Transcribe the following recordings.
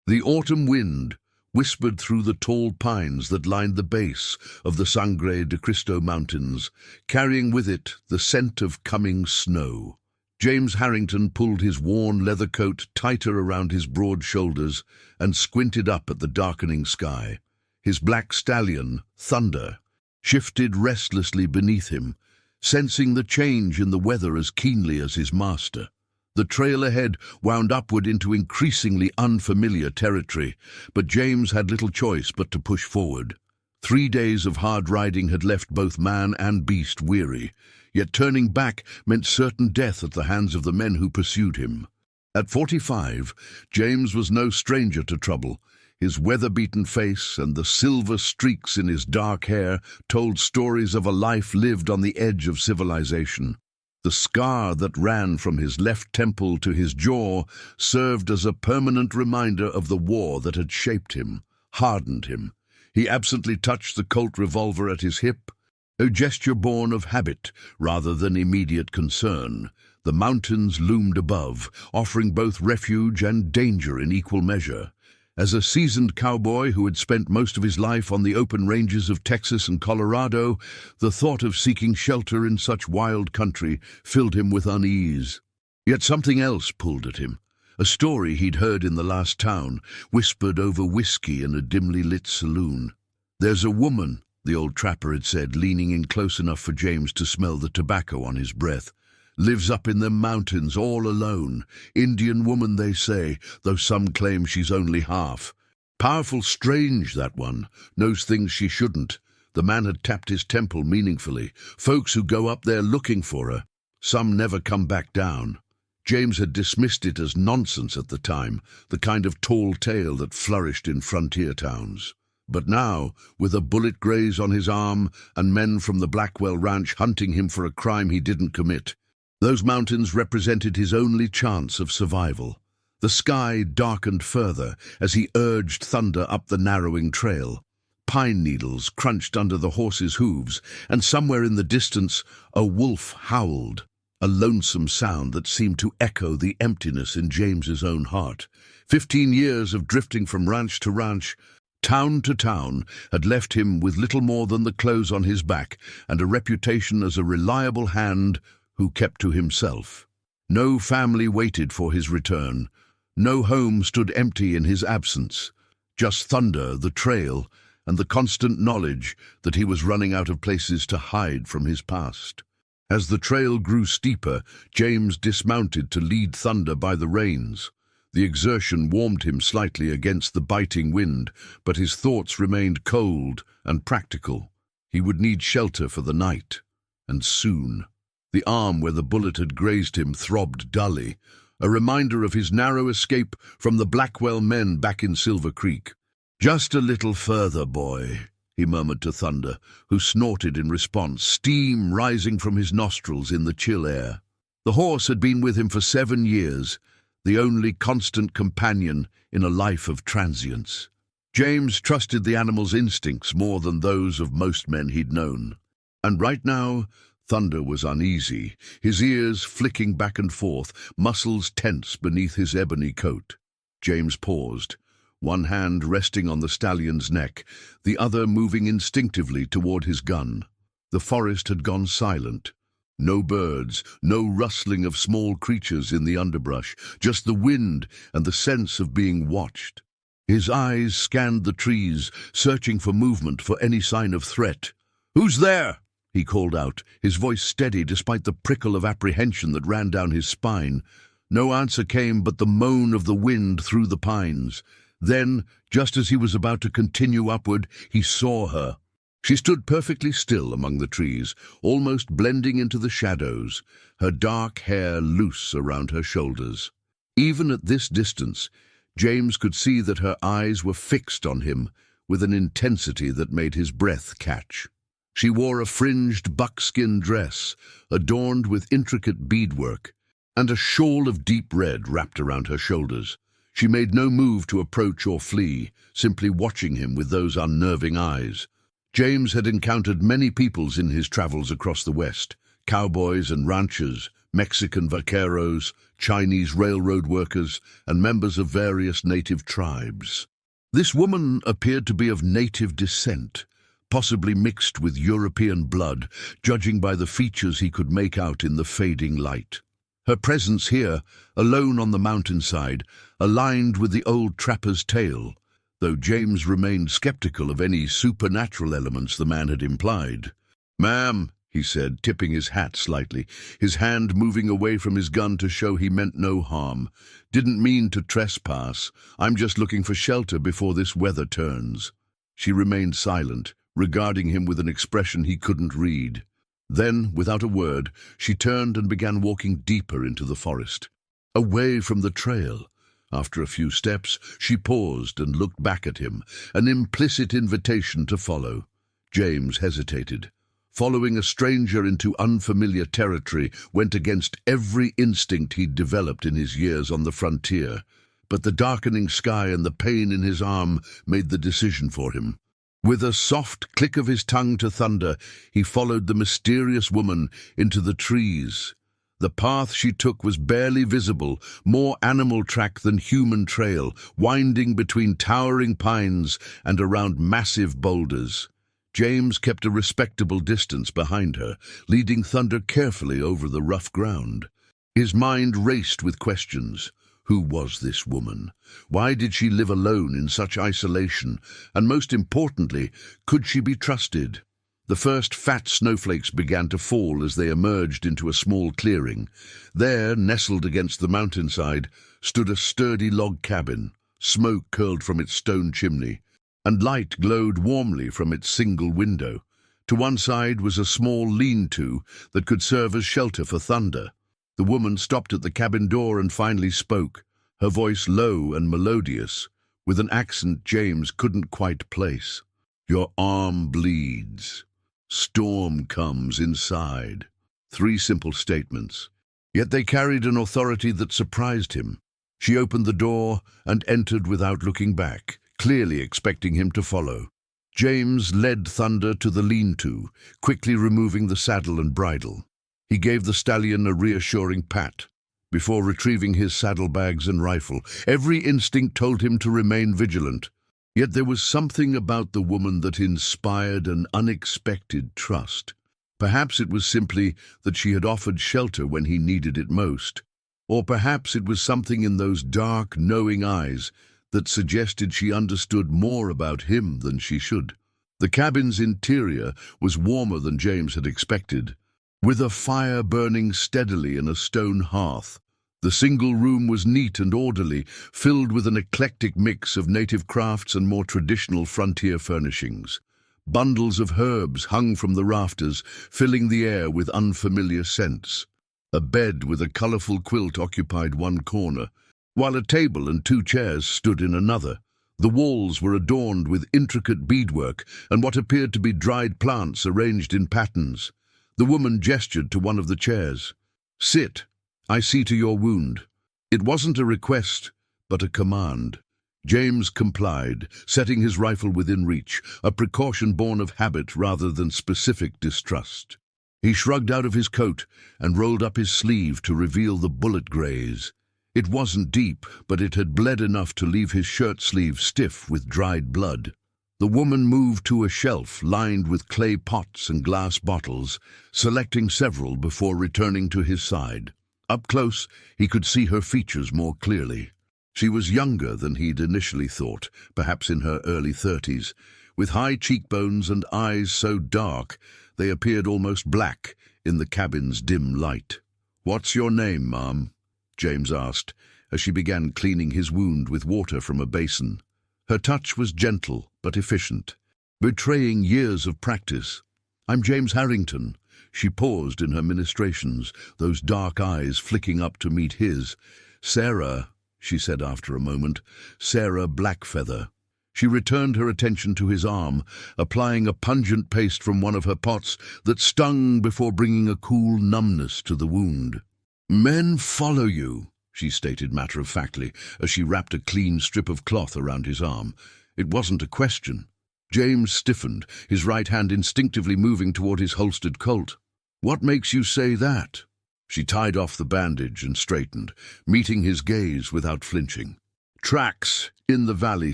The autumn wind whispered through the tall pines that lined the base of the Sangre de Cristo Mountains, carrying with it the scent of coming snow. James Harrington pulled his worn leather coat tighter around his broad shoulders and squinted up at the darkening sky. His black stallion, Thunder, shifted restlessly beneath him, sensing the change in the weather as keenly as his master. The trail ahead wound upward into increasingly unfamiliar territory, but James had little choice but to push forward. 3 days of hard riding had left both man and beast weary, yet turning back meant certain death at the hands of the men who pursued him. At 45, James was no stranger to trouble. His weather-beaten face and the silver streaks in his dark hair told stories of a life lived on the edge of civilization. The scar that ran from his left temple to his jaw served as a permanent reminder of the war that had shaped him, hardened him. He absently touched the Colt revolver at his hip, a gesture born of habit rather than immediate concern. The mountains loomed above, offering both refuge and danger in equal measure. As a seasoned cowboy who had spent most of his life on the open ranges of Texas and Colorado, the thought of seeking shelter in such wild country filled him with unease. Yet something else pulled at him. A story he'd heard in the last town, whispered over whiskey in a dimly lit saloon. "There's a woman," the old trapper had said, leaning in close enough for James to smell the tobacco on his breath. "Lives up in them mountains all alone. Indian woman, they say, though some claim she's only half. Powerful strange, that one. Knows things she shouldn't." The man had tapped his temple meaningfully. "Folks who go up there looking for her. Some never come back down." James had dismissed it as nonsense at the time, the kind of tall tale that flourished in frontier towns. But now, with a bullet graze on his arm and men from the Blackwell Ranch hunting him for a crime he didn't commit, those mountains represented his only chance of survival. The sky darkened further as he urged Thunder up the narrowing trail. Pine needles crunched under the horse's hooves, and somewhere in the distance a wolf howled, a lonesome sound that seemed to echo the emptiness in James's own heart. 15 years of drifting from ranch to ranch, town to town, had left him with little more than the clothes on his back and a reputation as a reliable hand who kept to himself. No family waited for his return. No home stood empty in his absence. Just Thunder, the trail, and the constant knowledge that he was running out of places to hide from his past. As the trail grew steeper, James dismounted to lead Thunder by the reins. The exertion warmed him slightly against the biting wind, but his thoughts remained cold and practical. He would need shelter for the night, and soon. The arm where the bullet had grazed him throbbed dully, a reminder of his narrow escape from the Blackwell men back in Silver Creek. "Just a little further, boy," he murmured to Thunder, who snorted in response, steam rising from his nostrils in the chill air. The horse had been with him for 7 years, the only constant companion in a life of transience. James trusted the animal's instincts more than those of most men he'd known. And right now, Thunder was uneasy, his ears flicking back and forth, muscles tense beneath his ebony coat. James paused, one hand resting on the stallion's neck, the other moving instinctively toward his gun. The forest had gone silent. No birds, no rustling of small creatures in the underbrush, just the wind and the sense of being watched. His eyes scanned the trees, searching for movement, for any sign of threat. "Who's there?" he called out, his voice steady despite the prickle of apprehension that ran down his spine. No answer came but the moan of the wind through the pines. Then, just as he was about to continue upward, he saw her. She stood perfectly still among the trees, almost blending into the shadows, her dark hair loose around her shoulders. Even at this distance, James could see that her eyes were fixed on him with an intensity that made his breath catch. She wore a fringed buckskin dress, adorned with intricate beadwork, and a shawl of deep red wrapped around her shoulders. She made no move to approach or flee, simply watching him with those unnerving eyes. James had encountered many peoples in his travels across the West, cowboys and ranchers, Mexican vaqueros, Chinese railroad workers, and members of various native tribes. This woman appeared to be of native descent, possibly mixed with European blood, judging by the features he could make out in the fading light. Her presence here, alone on the mountainside, aligned with the old trapper's tale, though James remained skeptical of any supernatural elements the man had implied. "Ma'am," he said, tipping his hat slightly, his hand moving away from his gun to show he meant no harm. "Didn't mean to trespass. I'm just looking for shelter before this weather turns." She remained silent, regarding him with an expression he couldn't read. Then, without a word, she turned and began walking deeper into the forest, away from the trail. After a few steps, she paused and looked back at him, an implicit invitation to follow. James hesitated. Following a stranger into unfamiliar territory went against every instinct he'd developed in his years on the frontier, but the darkening sky and the pain in his arm made the decision for him. With a soft click of his tongue to thunder, he followed the mysterious woman into the trees. The path she took was barely visible, more animal track than human trail, winding between towering pines and around massive boulders. James kept a respectable distance behind her, leading Thunder carefully over the rough ground. His mind raced with questions. Who was this woman? Why did she live alone in such isolation? And most importantly, could she be trusted? The first fat snowflakes began to fall as they emerged into a small clearing. There, nestled against the mountainside, stood a sturdy log cabin. Smoke curled from its stone chimney, and light glowed warmly from its single window. To one side was a small lean-to that could serve as shelter for Thunder. The woman stopped at the cabin door and finally spoke, her voice low and melodious, with an accent James couldn't quite place. "Your arm bleeds. Storm comes inside." 3 simple statements. Yet they carried an authority that surprised him. She opened the door and entered without looking back, clearly expecting him to follow. James led Thunder to the lean-to, quickly removing the saddle and bridle. He gave the stallion a reassuring pat, before retrieving his saddlebags and rifle. Every instinct told him to remain vigilant. Yet there was something about the woman that inspired an unexpected trust. Perhaps it was simply that she had offered shelter when he needed it most. Or perhaps it was something in those dark, knowing eyes that suggested she understood more about him than she should. The cabin's interior was warmer than James had expected, with a fire burning steadily in a stone hearth. The single room was neat and orderly, filled with an eclectic mix of native crafts and more traditional frontier furnishings. Bundles of herbs hung from the rafters, filling the air with unfamiliar scents. A bed with a colorful quilt occupied one corner, while a table and 2 chairs stood in another. The walls were adorned with intricate beadwork and what appeared to be dried plants arranged in patterns. The woman gestured to one of the chairs. "Sit. I see to your wound." It wasn't a request, but a command. James complied, setting his rifle within reach, a precaution born of habit rather than specific distrust. He shrugged out of his coat and rolled up his sleeve to reveal the bullet graze. It wasn't deep, but it had bled enough to leave his shirt sleeve stiff with dried blood. The woman moved to a shelf lined with clay pots and glass bottles, selecting several before returning to his side. Up close, he could see her features more clearly. She was younger than he'd initially thought, perhaps in her early 30s, with high cheekbones and eyes so dark they appeared almost black in the cabin's dim light. "What's your name, ma'am?" James asked, as she began cleaning his wound with water from a basin. Her touch was gentle but efficient, betraying years of practice. "I'm James Harrington." She paused in her ministrations, those dark eyes flicking up to meet his. "Sarah," she said after a moment, "Sarah Blackfeather." She returned her attention to his arm, applying a pungent paste from one of her pots that stung before bringing a cool numbness to the wound. "Men follow you," she stated matter-of-factly, as she wrapped a clean strip of cloth around his arm. It wasn't a question. James stiffened, his right hand instinctively moving toward his holstered Colt. "What makes you say that?" She tied off the bandage and straightened, meeting his gaze without flinching. Tracks in the valley,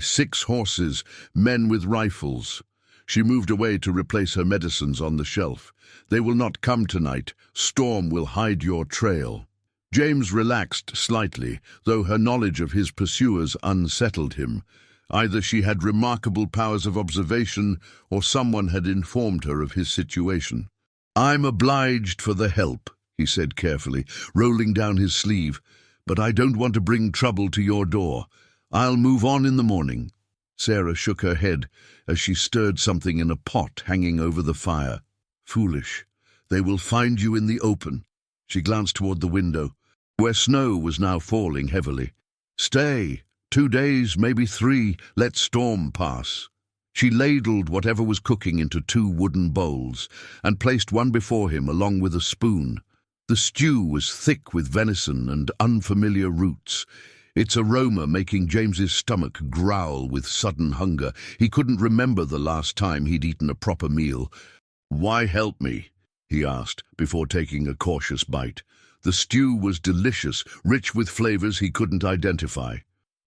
6 horses, men with rifles. She moved away to replace her medicines on the shelf. They will not come tonight. Storm will hide your trail. James relaxed slightly, though her knowledge of his pursuers unsettled him. Either she had remarkable powers of observation, or someone had informed her of his situation. "I'm obliged for the help," he said carefully, rolling down his sleeve, "but I don't want to bring trouble to your door. I'll move on in the morning." Sarah shook her head as she stirred something in a pot hanging over the fire. "Foolish. They will find you in the open." She glanced toward the window, where snow was now falling heavily. "Stay. 2 days, maybe 3. Let storm pass." She ladled whatever was cooking into 2 wooden bowls and placed one before him along with a spoon. The stew was thick with venison and unfamiliar roots, its aroma making James's stomach growl with sudden hunger. He couldn't remember the last time he'd eaten a proper meal. "Why help me?" he asked, before taking a cautious bite. The stew was delicious, rich with flavors he couldn't identify.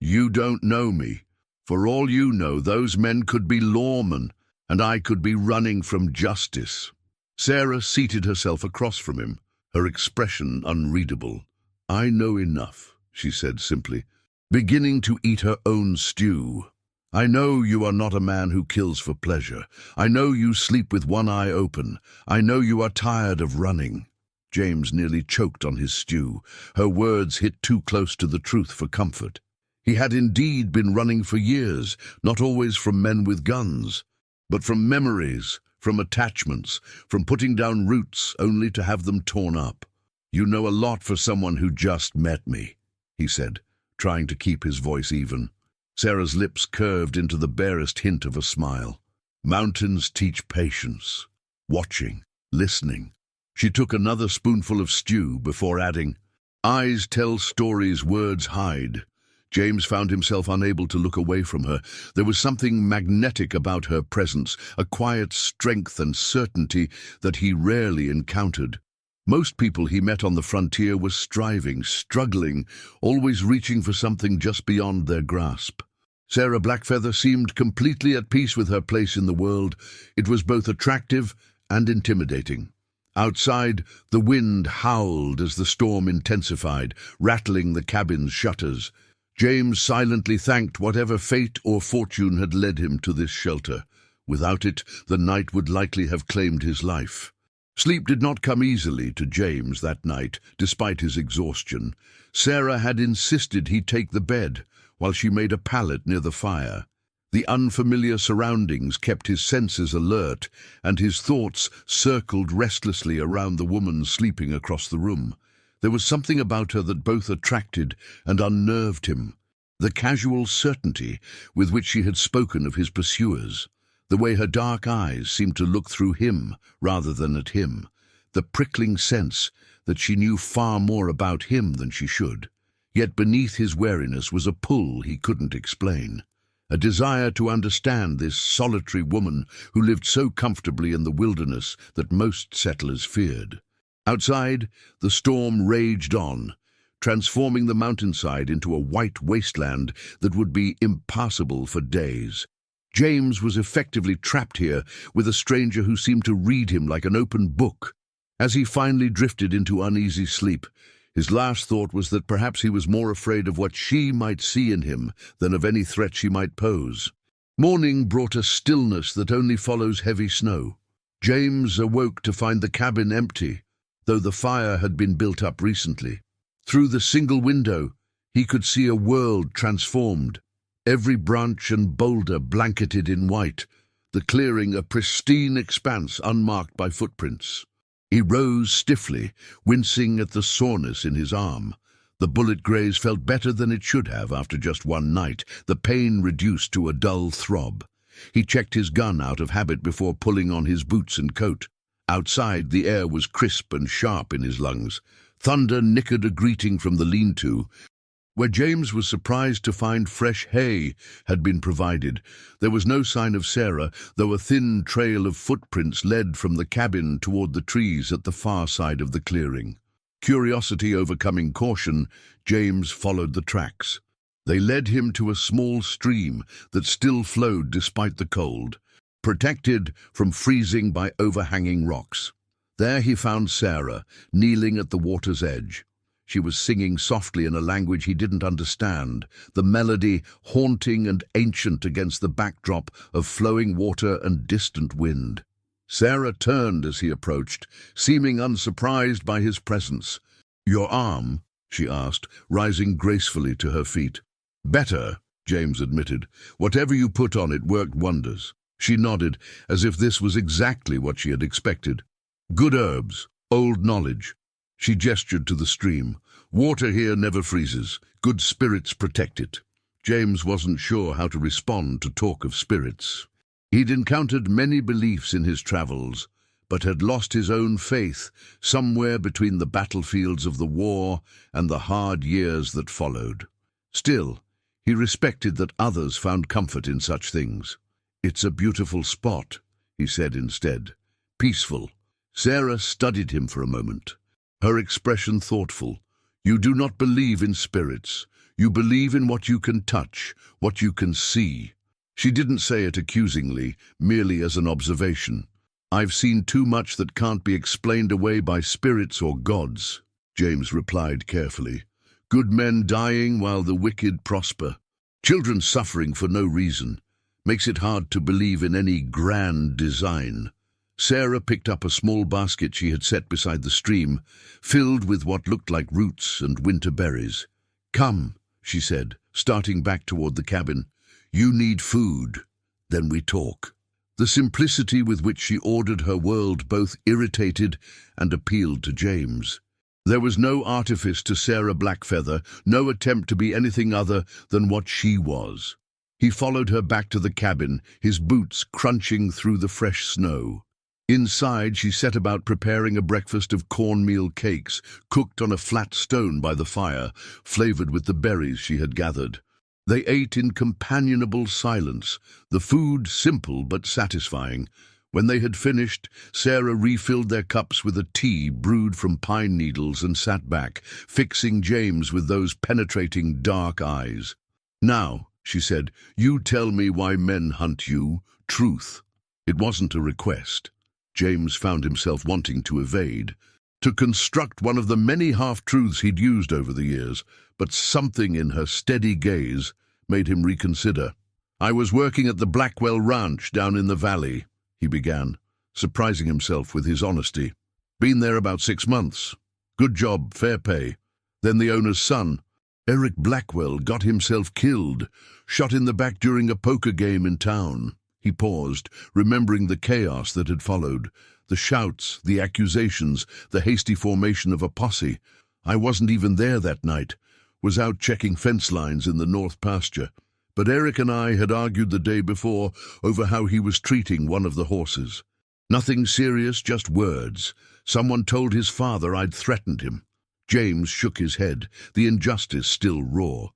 "You don't know me. For all you know, those men could be lawmen, and I could be running from justice." Sarah seated herself across from him, her expression unreadable. "I know enough," she said simply, beginning to eat her own stew. "I know you are not a man who kills for pleasure. I know you sleep with one eye open. I know you are tired of running." James nearly choked on his stew. Her words hit too close to the truth for comfort. He had indeed been running for years, not always from men with guns, but from memories, from attachments, from putting down roots only to have them torn up. "You know a lot for someone who just met me," he said, trying to keep his voice even. Sarah's lips curved into the barest hint of a smile. "Mountains teach patience, watching, listening." She took another spoonful of stew before adding, "Eyes tell stories words hide." James found himself unable to look away from her. There was something magnetic about her presence, a quiet strength and certainty that he rarely encountered. Most people he met on the frontier were striving, struggling, always reaching for something just beyond their grasp. Sarah Blackfeather seemed completely at peace with her place in the world. It was both attractive and intimidating. Outside, the wind howled as the storm intensified, rattling the cabin's shutters. James silently thanked whatever fate or fortune had led him to this shelter. Without it, the night would likely have claimed his life. Sleep did not come easily to James that night, despite his exhaustion. Sarah had insisted he take the bed, while she made a pallet near the fire. The unfamiliar surroundings kept his senses alert, and his thoughts circled restlessly around the woman sleeping across the room. There was something about her that both attracted and unnerved him. The casual certainty with which she had spoken of his pursuers, the way her dark eyes seemed to look through him rather than at him, the prickling sense that she knew far more about him than she should. Yet beneath his wariness was a pull he couldn't explain, a desire to understand this solitary woman who lived so comfortably in the wilderness that most settlers feared. Outside, the storm raged on, transforming the mountainside into a white wasteland that would be impassable for days. James was effectively trapped here with a stranger who seemed to read him like an open book. As he finally drifted into uneasy sleep, his last thought was that perhaps he was more afraid of what she might see in him than of any threat she might pose. Morning brought a stillness that only follows heavy snow. James awoke to find the cabin empty, though the fire had been built up recently. Through the single window, he could see a world transformed, every branch and boulder blanketed in white, the clearing a pristine expanse unmarked by footprints. He rose stiffly, wincing at the soreness in his arm. The bullet graze felt better than it should have after just one night, the pain reduced to a dull throb. He checked his gun out of habit before pulling on his boots and coat. Outside, the air was crisp and sharp in his lungs. Thunder nickered a greeting from the lean-to, where James was surprised to find fresh hay had been provided. There was no sign of Sarah, though a thin trail of footprints led from the cabin toward the trees at the far side of the clearing. Curiosity overcoming caution, James followed the tracks. They led him to a small stream that still flowed despite the cold, protected from freezing by overhanging rocks. There he found Sarah, kneeling at the water's edge. She was singing softly in a language he didn't understand, the melody haunting and ancient against the backdrop of flowing water and distant wind. Sarah turned as he approached, seeming unsurprised by his presence. "Your arm?" she asked, rising gracefully to her feet. "Better," James admitted. "Whatever you put on it worked wonders." She nodded, as if this was exactly what she had expected. "Good herbs, old knowledge." She gestured to the stream. "Water here never freezes. Good spirits protect it." James wasn't sure how to respond to talk of spirits. He'd encountered many beliefs in his travels, but had lost his own faith somewhere between the battlefields of the war and the hard years that followed. Still, he respected that others found comfort in such things. "It's a beautiful spot," he said instead. "Peaceful." Sarah studied him for a moment, her expression thoughtful. "You do not believe in spirits. You believe in what you can touch, what you can see." She didn't say it accusingly, merely as an observation. "I've seen too much that can't be explained away by spirits or gods," James replied carefully. "Good men dying while the wicked prosper. Children suffering for no reason. Makes it hard to believe in any grand design." Sarah picked up a small basket she had set beside the stream, filled with what looked like roots and winter berries. "Come," she said, starting back toward the cabin. "You need food. Then we talk." The simplicity with which she ordered her world both irritated and appealed to James. There was no artifice to Sarah Blackfeather, no attempt to be anything other than what she was. He followed her back to the cabin, his boots crunching through the fresh snow. Inside, she set about preparing a breakfast of cornmeal cakes, cooked on a flat stone by the fire, flavored with the berries she had gathered. They ate in companionable silence, the food simple but satisfying. When they had finished, Sarah refilled their cups with a tea brewed from pine needles and sat back, fixing James with those penetrating dark eyes. "Now," she said, "you tell me why men hunt you. Truth." It wasn't a request. James found himself wanting to evade, to construct one of the many half-truths he'd used over the years, but something in her steady gaze made him reconsider. "I was working at the Blackwell Ranch down in the valley," he began, surprising himself with his honesty. "Been there about 6 months. Good job, fair pay. Then the owner's son, Eric Blackwell, got himself killed, shot in the back during a poker game in town." He paused, remembering the chaos that had followed, the shouts, the accusations, the hasty formation of a posse. "I wasn't even there that night. Was out checking fence lines in the north pasture. But Eric and I had argued the day before over how he was treating one of the horses. Nothing serious, just words. Someone told his father I'd threatened him." James shook his head, the injustice still raw.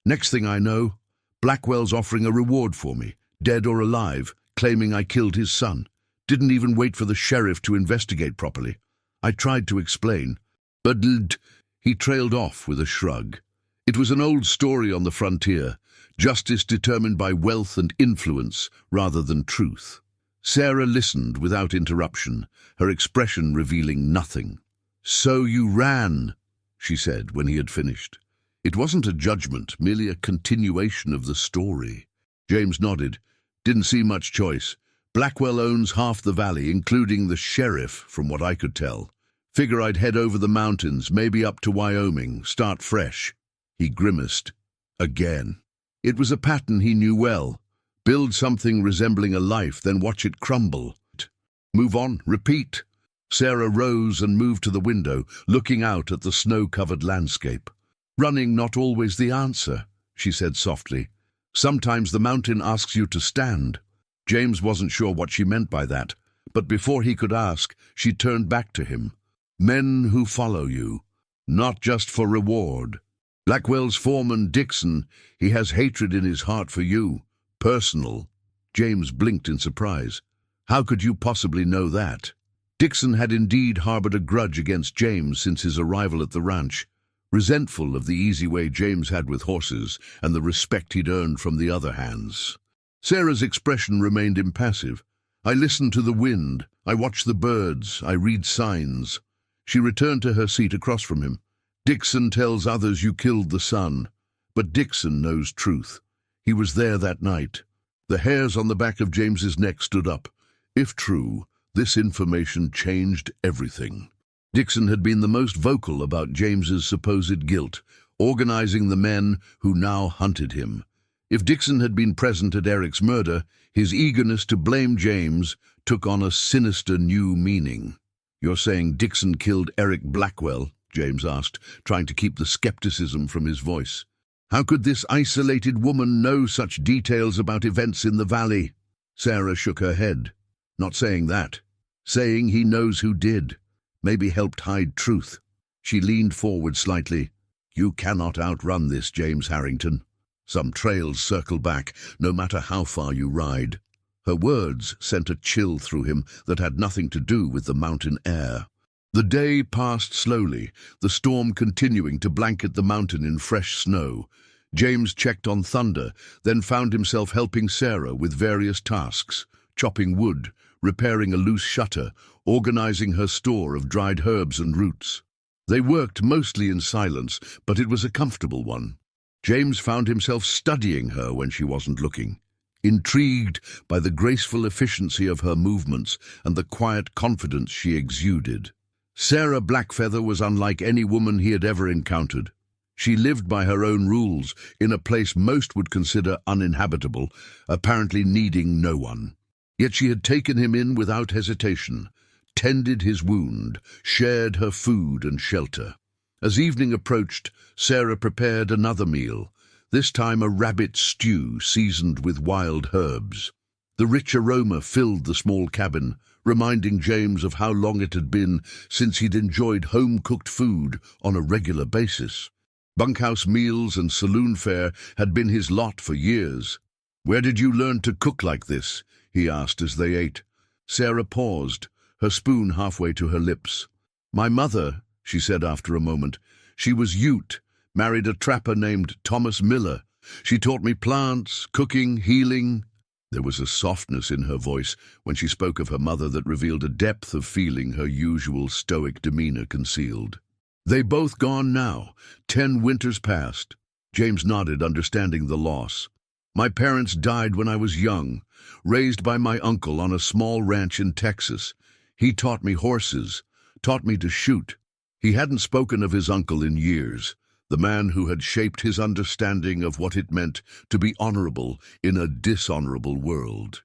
"Next thing I know, Blackwell's offering a reward for me, dead or alive, claiming I killed his son. Didn't even wait for the sheriff to investigate properly. I tried to explain, but he trailed off with a shrug. It was an old story on the frontier, justice determined by wealth and influence rather than truth." Sarah listened without interruption, her expression revealing nothing. "So you ran," she said when he had finished. It wasn't a judgment, merely a continuation of the story. James nodded. "Didn't see much choice. Blackwell owns half the valley, including the sheriff, from what I could tell. Figure I'd head over the mountains, maybe up to Wyoming, start fresh." He grimaced. Again. It was a pattern he knew well. Build something resembling a life, then watch it crumble. Move on, repeat. Sarah rose and moved to the window, looking out at the snow-covered landscape. "Running not always the answer," she said softly. "Sometimes the mountain asks you to stand." James wasn't sure what she meant by that, but before he could ask, she turned back to him. "Men who follow you, not just for reward. Blackwell's foreman, Dixon, he has hatred in his heart for you. Personal." James blinked in surprise. "How could you possibly know that?" Dixon had indeed harbored a grudge against James since his arrival at the ranch, resentful of the easy way James had with horses and the respect he'd earned from the other hands. Sarah's expression remained impassive. I listen to the wind, I watch the birds, I read signs. She returned to her seat across from him. Dixon tells others you killed the son, but Dixon knows truth. He was there that night. The hairs on the back of James's neck stood up. If true, this information changed everything. Dixon had been the most vocal about James's supposed guilt, organizing the men who now hunted him. If Dixon had been present at Eric's murder, his eagerness to blame James took on a sinister new meaning. "You're saying Dixon killed Eric Blackwell?" James asked, trying to keep the skepticism from his voice. "How could this isolated woman know such details about events in the valley?" Sarah shook her head. "Not saying that. Saying he knows who did. Maybe helped hide truth." She leaned forward slightly. "You cannot outrun this, James Harrington. Some trails circle back, no matter how far you ride." Her words sent a chill through him that had nothing to do with the mountain air. The day passed slowly, the storm continuing to blanket the mountain in fresh snow. James checked on Thunder, then found himself helping Sarah with various tasks, chopping wood, repairing a loose shutter, organizing her store of dried herbs and roots. They worked mostly in silence, but it was a comfortable one. James found himself studying her when she wasn't looking, intrigued by the graceful efficiency of her movements and the quiet confidence she exuded. Sarah Blackfeather was unlike any woman he had ever encountered. She lived by her own rules, in a place most would consider uninhabitable, apparently needing no one. Yet she had taken him in without hesitation, tended his wound, shared her food and shelter. As evening approached, Sarah prepared another meal, this time a rabbit stew seasoned with wild herbs. The rich aroma filled the small cabin, reminding James of how long it had been since he'd enjoyed home-cooked food on a regular basis. Bunkhouse meals and saloon fare had been his lot for years. "Where did you learn to cook like this?" he asked as they ate. Sarah paused, her spoon halfway to her lips. "My mother," she said after a moment. "She was Ute, married a trapper named Thomas Miller. She taught me plants, cooking, healing." There was a softness in her voice when she spoke of her mother that revealed a depth of feeling her usual stoic demeanor concealed. "They both gone now, 10 winters past." James nodded, understanding the loss. "My parents died when I was young, raised by my uncle on a small ranch in Texas. He taught me horses, taught me to shoot." He hadn't spoken of his uncle in years, the man who had shaped his understanding of what it meant to be honorable in a dishonorable world.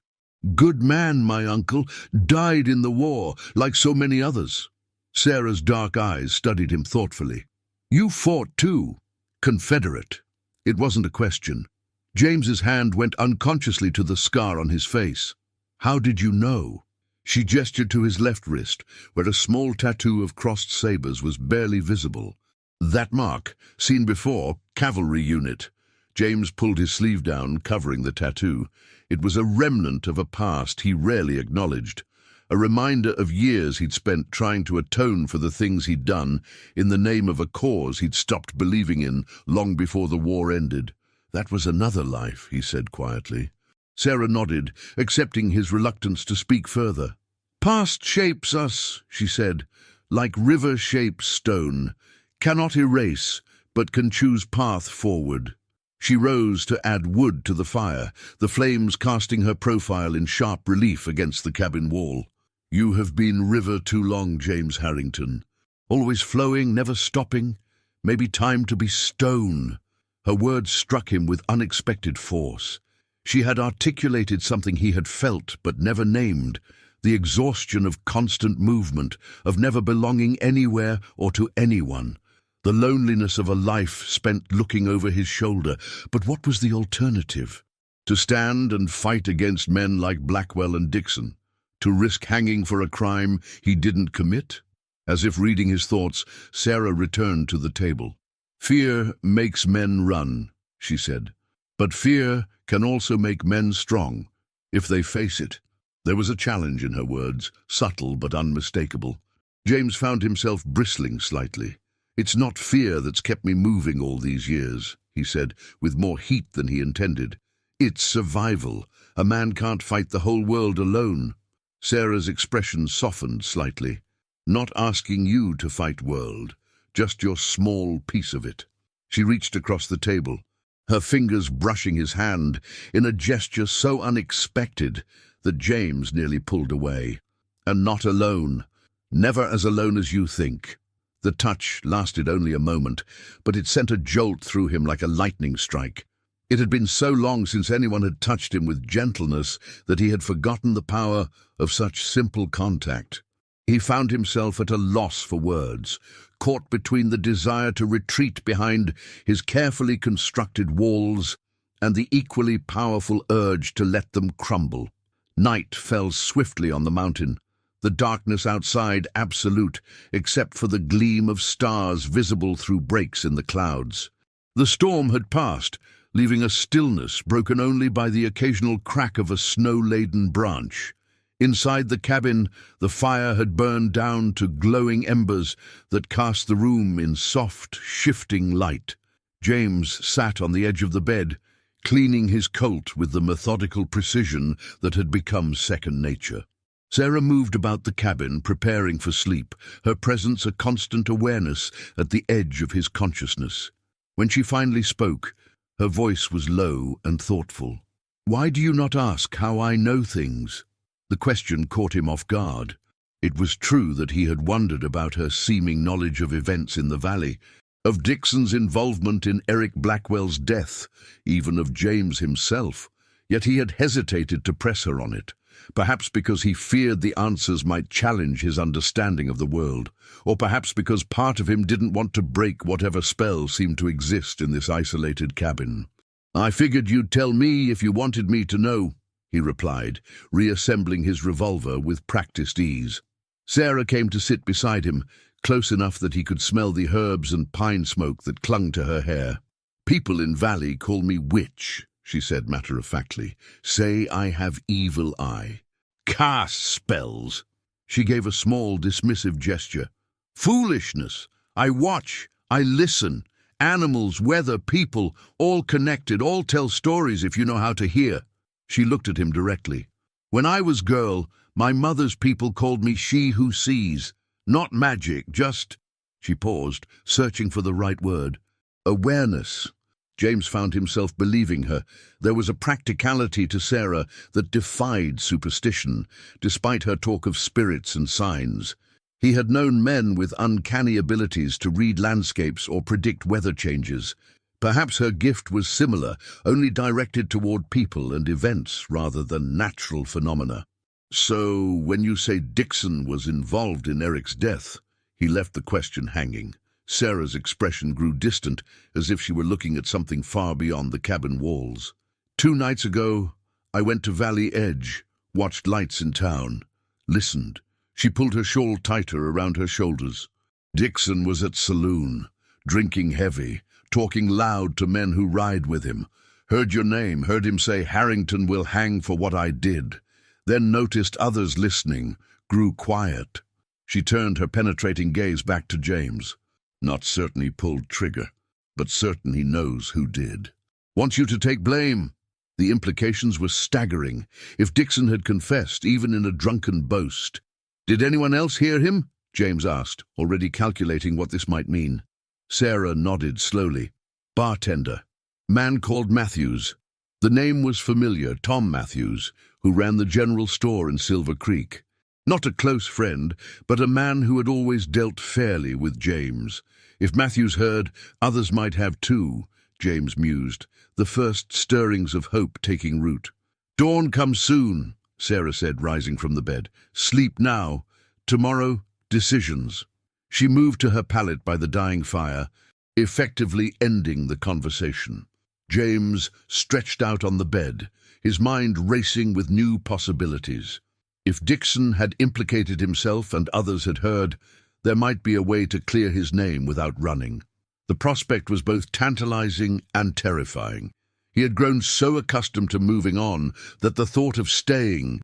"Good man, my uncle, died in the war, like so many others." Sarah's dark eyes studied him thoughtfully. "You fought too. Confederate." It wasn't a question. James's hand went unconsciously to the scar on his face. "How did you know?" She gestured to his left wrist, where a small tattoo of crossed sabers was barely visible. "That mark, seen before, cavalry unit." James pulled his sleeve down, covering the tattoo. It was a remnant of a past he rarely acknowledged, a reminder of years he'd spent trying to atone for the things he'd done in the name of a cause he'd stopped believing in long before the war ended. "That was another life," he said quietly. Sarah nodded, accepting his reluctance to speak further. "Past shapes us," she said, "like river shapes stone, cannot erase, but can choose path forward." She rose to add wood to the fire, the flames casting her profile in sharp relief against the cabin wall. "You have been river too long, James Harrington. Always flowing, never stopping. Maybe time to be stone." Her words struck him with unexpected force. She had articulated something he had felt but never named, the exhaustion of constant movement, of never belonging anywhere or to anyone, the loneliness of a life spent looking over his shoulder. But what was the alternative? To stand and fight against men like Blackwell and Dixon? To risk hanging for a crime he didn't commit? As if reading his thoughts, Sarah returned to the table. "Fear makes men run," she said. "But fear can also make men strong, if they face it." There was a challenge in her words, subtle but unmistakable. James found himself bristling slightly. "It's not fear that's kept me moving all these years," he said, with more heat than he intended. "It's survival. A man can't fight the whole world alone." Sarah's expression softened slightly. "Not asking you to fight world, just your small piece of it." She reached across the table, her fingers brushing his hand in a gesture so unexpected that James nearly pulled away. "And not alone. Never as alone as you think." The touch lasted only a moment, but it sent a jolt through him like a lightning strike. It had been so long since anyone had touched him with gentleness that he had forgotten the power of such simple contact. He found himself at a loss for words, caught between the desire to retreat behind his carefully constructed walls and the equally powerful urge to let them crumble. Night fell swiftly on the mountain, the darkness outside absolute, except for the gleam of stars visible through breaks in the clouds. The storm had passed, leaving a stillness broken only by the occasional crack of a snow-laden branch. Inside the cabin, the fire had burned down to glowing embers that cast the room in soft, shifting light. James sat on the edge of the bed, cleaning his colt with the methodical precision that had become second nature. Sarah moved about the cabin, preparing for sleep, her presence a constant awareness at the edge of his consciousness. When she finally spoke, her voice was low and thoughtful. "Why do you not ask how I know things?" The question caught him off guard. It was true that he had wondered about her seeming knowledge of events in the valley, of Dixon's involvement in Eric Blackwell's death, even of James himself. Yet he had hesitated to press her on it, perhaps because he feared the answers might challenge his understanding of the world, or perhaps because part of him didn't want to break whatever spell seemed to exist in this isolated cabin. "I figured you'd tell me if you wanted me to know," he replied, reassembling his revolver with practiced ease. Sarah came to sit beside him, close enough that he could smell the herbs and pine smoke that clung to her hair. "People in Valley call me witch," she said matter-of-factly. "Say I have evil eye. Cast spells." She gave a small, dismissive gesture. "Foolishness. I watch. I listen. Animals, weather, people, all connected, all tell stories if you know how to hear." She looked at him directly. "When I was girl, my mother's people called me she who sees. Not magic, just—" She paused, searching for the right word. "Awareness." James found himself believing her. There was a practicality to Sarah that defied superstition, despite her talk of spirits and signs. He had known men with uncanny abilities to read landscapes or predict weather changes. Perhaps her gift was similar, only directed toward people and events rather than natural phenomena. "So, when you say Dixon was involved in Eric's death," he left the question hanging. Sarah's expression grew distant, as if she were looking at something far beyond the cabin walls. "2 nights ago, I went to Valley Edge, watched lights in town, listened." She pulled her shawl tighter around her shoulders. "Dixon was at saloon, drinking heavy, talking loud to men who ride with him. Heard your name, heard him say, 'Harrington will hang for what I did.' Then noticed others listening, grew quiet." She turned her penetrating gaze back to James. "Not certain he pulled trigger, but certain he knows who did. Wants you to take blame." The implications were staggering. If Dixon had confessed, even in a drunken boast. "Did anyone else hear him?" James asked, already calculating what this might mean. Sarah nodded slowly. "Bartender. Man called Matthews." The name was familiar, Tom Matthews, who ran the general store in Silver Creek. Not a close friend, but a man who had always dealt fairly with James. If Matthews heard, others might have too, James mused, the first stirrings of hope taking root. "Dawn comes soon," Sarah said, rising from the bed. "Sleep now. Tomorrow, decisions." She moved to her pallet by the dying fire, effectively ending the conversation. James stretched out on the bed, his mind racing with new possibilities. If Dixon had implicated himself and others had heard, there might be a way to clear his name without running. The prospect was both tantalizing and terrifying. He had grown so accustomed to moving on that the thought of staying,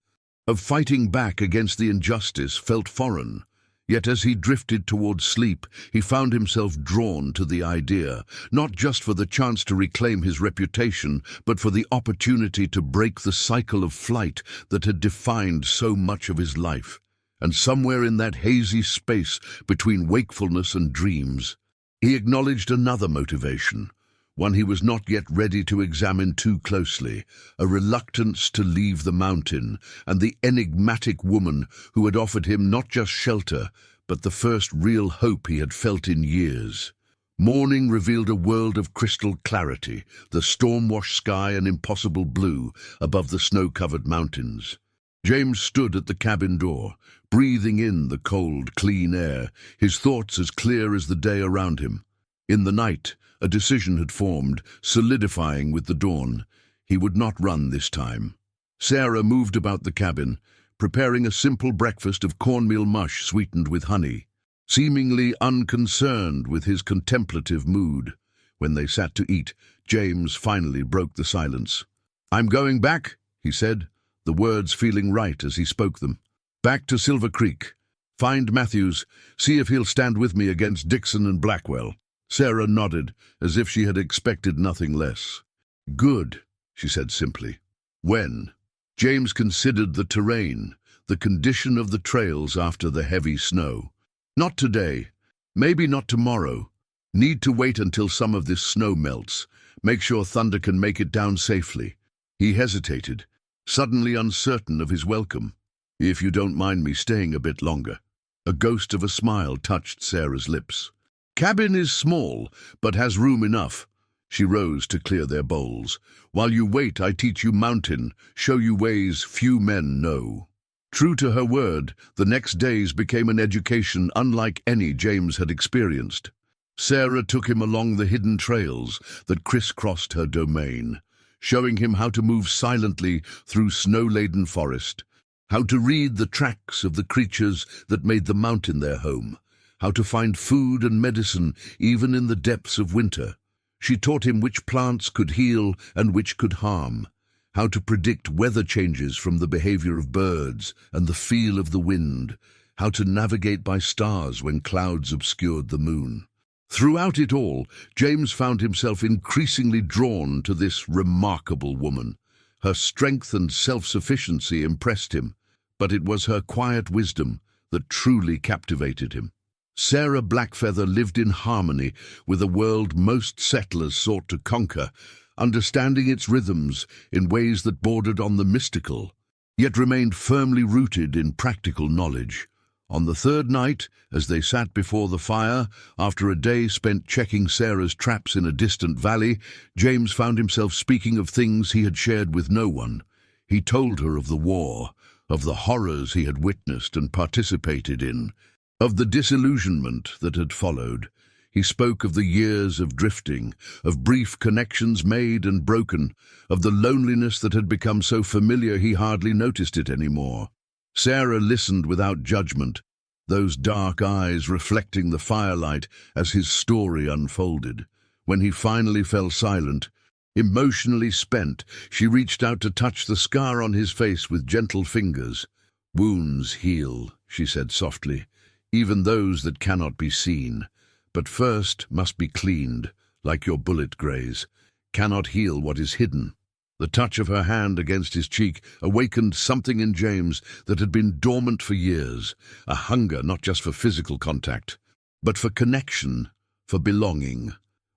of fighting back against the injustice, felt foreign. Yet as he drifted towards sleep, he found himself drawn to the idea, not just for the chance to reclaim his reputation, but for the opportunity to break the cycle of flight that had defined so much of his life. And somewhere in that hazy space between wakefulness and dreams, he acknowledged another motivation, one he was not yet ready to examine too closely, a reluctance to leave the mountain, and the enigmatic woman who had offered him not just shelter, but the first real hope he had felt in years. Morning revealed a world of crystal clarity, the storm-washed sky an impossible blue above the snow-covered mountains. James stood at the cabin door, breathing in the cold, clean air, his thoughts as clear as the day around him. In the night, a decision had formed, solidifying with the dawn. He would not run this time. Sarah moved about the cabin, preparing a simple breakfast of cornmeal mush sweetened with honey, seemingly unconcerned with his contemplative mood. When they sat to eat, James finally broke the silence. "I'm going back," he said, the words feeling right as he spoke them. "Back to Silver Creek. Find Matthews, see if he'll stand with me against Dixon and Blackwell." Sarah nodded, as if she had expected nothing less. "Good," she said simply. "When?" James considered the terrain, the condition of the trails after the heavy snow. "Not today. Maybe not tomorrow. Need to wait until some of this snow melts. Make sure Thunder can make it down safely." He hesitated, suddenly uncertain of his welcome. "If you don't mind me staying a bit longer." A ghost of a smile touched Sarah's lips. "Cabin is small, but has room enough." She rose to clear their bowls. "While you wait, I teach you mountain, show you ways few men know." True to her word, the next days became an education unlike any James had experienced. Sarah took him along the hidden trails that crisscrossed her domain, showing him how to move silently through snow-laden forest, how to read the tracks of the creatures that made the mountain their home, how to find food and medicine even in the depths of winter. She taught him which plants could heal and which could harm, how to predict weather changes from the behavior of birds and the feel of the wind, how to navigate by stars when clouds obscured the moon. Throughout it all, James found himself increasingly drawn to this remarkable woman. Her strength and self-sufficiency impressed him, but it was her quiet wisdom that truly captivated him. Sarah Blackfeather lived in harmony with a world most settlers sought to conquer, understanding its rhythms in ways that bordered on the mystical, yet remained firmly rooted in practical knowledge. On the third night, as they sat before the fire, after a day spent checking Sarah's traps in a distant valley, James found himself speaking of things he had shared with no one. He told her of the war, of the horrors he had witnessed and participated in, of the disillusionment that had followed. He spoke of the years of drifting, of brief connections made and broken, of the loneliness that had become so familiar he hardly noticed it anymore. Sarah listened without judgment, those dark eyes reflecting the firelight as his story unfolded. When he finally fell silent, emotionally spent, she reached out to touch the scar on his face with gentle fingers. "Wounds heal," she said softly, "even those that cannot be seen. But first must be cleaned, like your bullet graze. Cannot heal what is hidden." The touch of her hand against his cheek awakened something in James that had been dormant for years, a hunger not just for physical contact, but for connection, for belonging.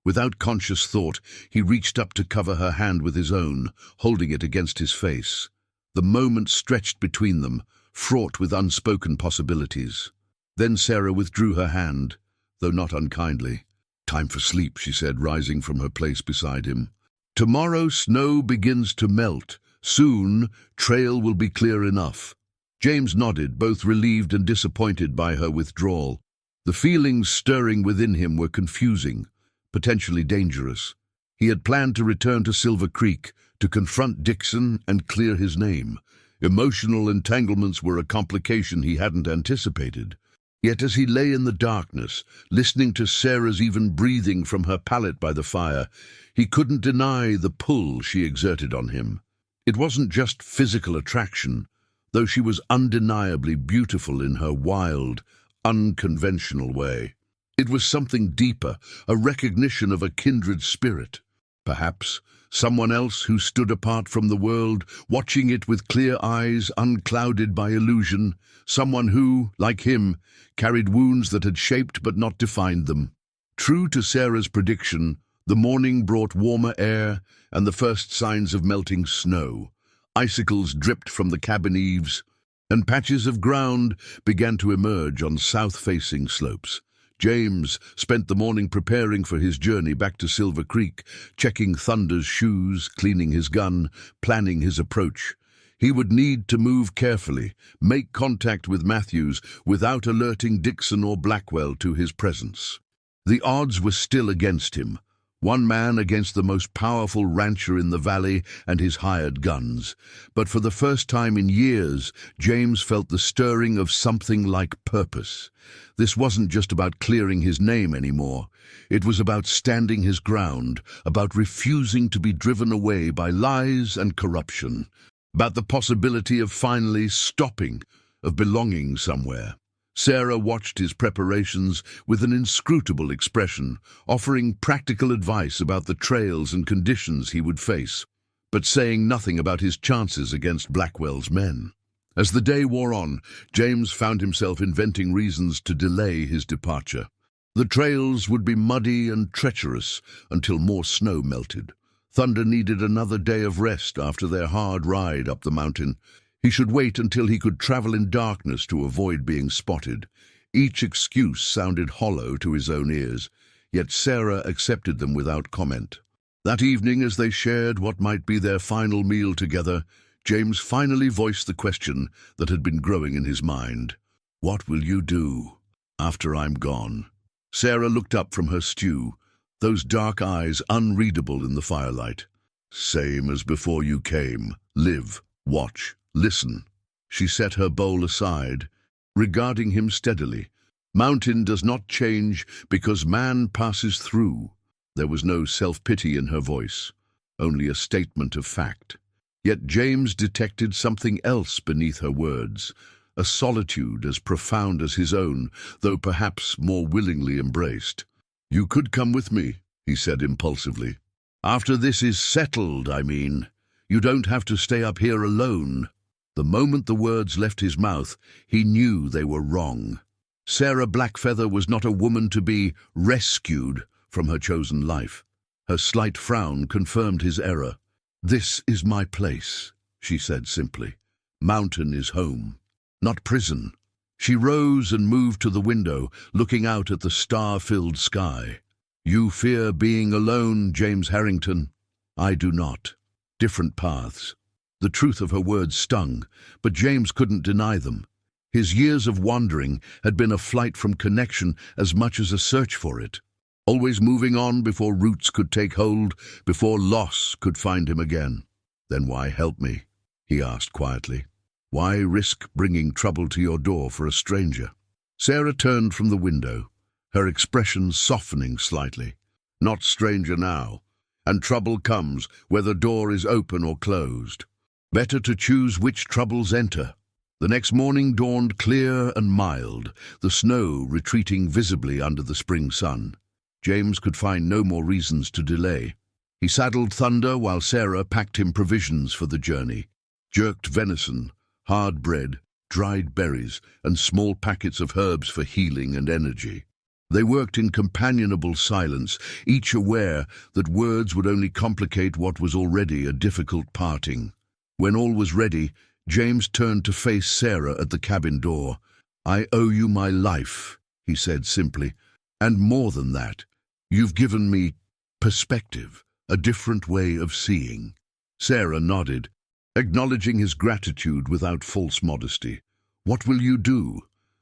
Without conscious thought, he reached up to cover her hand with his own, holding it against his face. The moment stretched between them, fraught with unspoken possibilities. Then Sarah withdrew her hand, though not unkindly. "Time for sleep," she said, rising from her place beside him. "Tomorrow snow begins to melt. Soon, trail will be clear enough." James nodded, both relieved and disappointed by her withdrawal. The feelings stirring within him were confusing, potentially dangerous. He had planned to return to Silver Creek, to confront Dixon and clear his name. Emotional entanglements were a complication he hadn't anticipated. Yet as he lay in the darkness, listening to Sarah's even breathing from her pallet by the fire, he couldn't deny the pull she exerted on him. It wasn't just physical attraction. though she was undeniably beautiful in her wild, unconventional way. It was something deeper, a recognition of a kindred spirit. Perhaps someone else who stood apart from the world, watching it with clear eyes unclouded by illusion, someone who, like him, carried wounds that had shaped but not defined them. True to Sarah's prediction, the morning brought warmer air and the first signs of melting snow. Icicles dripped from the cabin eaves, and patches of ground began to emerge on south-facing slopes. James spent the morning preparing for his journey back to Silver Creek, checking Thunder's shoes, cleaning his gun, planning his approach. He would need to move carefully, make contact with Matthews without alerting Dixon or Blackwell to his presence. The odds were still against him. One man against the most powerful rancher in the valley and his hired guns. But for the first time in years, James felt the stirring of something like purpose. This wasn't just about clearing his name anymore. It was about standing his ground, about refusing to be driven away by lies and corruption, about the possibility of finally stopping, of belonging somewhere. Sarah watched his preparations with an inscrutable expression, offering practical advice about the trails and conditions he would face, but saying nothing about his chances against Blackwell's men. As the day wore on, James found himself inventing reasons to delay his departure. The trails would be muddy and treacherous until more snow melted. Thunder needed another day of rest after their hard ride up the mountain. He should wait until he could travel in darkness to avoid being spotted. Each excuse sounded hollow to his own ears, yet Sarah accepted them without comment. That evening, as they shared what might be their final meal together, James finally voiced the question that had been growing in his mind. "What will you do after I'm gone?" Sarah looked up from her stew, those dark eyes unreadable in the firelight. "Same as before you came. Live, watch, listen." She set her bowl aside, regarding him steadily. Mountain does not change because man passes through. There was no self-pity in her voice, only a statement of fact. Yet James detected something else beneath her words, a solitude as profound as his own, though perhaps more willingly embraced. "You could come with me," he said impulsively. "After this is settled, I mean. You don't have to stay up here alone." The moment the words left his mouth, he knew they were wrong. Sarah Blackfeather was not a woman to be rescued from her chosen life. Her slight frown confirmed his error. "This is my place," she said simply. "Mountain is home, not prison." She rose and moved to the window, looking out at the star-filled sky. "You fear being alone, James Harrington. I do not. Different paths." The truth of her words stung, but James couldn't deny them. His years of wandering had been a flight from connection as much as a search for it. Always moving on before roots could take hold, before loss could find him again. "Then why help me?" he asked quietly. "Why risk bringing trouble to your door for a stranger?" Sarah turned from the window, her expression softening slightly. "Not stranger now, and trouble comes whether door is open or closed. Better to choose which troubles enter." The next morning dawned clear and mild, the snow retreating visibly under the spring sun. James could find no more reasons to delay. He saddled Thunder while Sarah packed him provisions for the journey. Jerked venison, hard bread, dried berries, and small packets of herbs for healing and energy. They worked in companionable silence, each aware that words would only complicate what was already a difficult parting. When all was ready, James turned to face Sarah at the cabin door. "I owe you my life," he said simply. "And more than that, you've given me perspective, a different way of seeing." Sarah nodded, acknowledging his gratitude without false modesty. "What will you do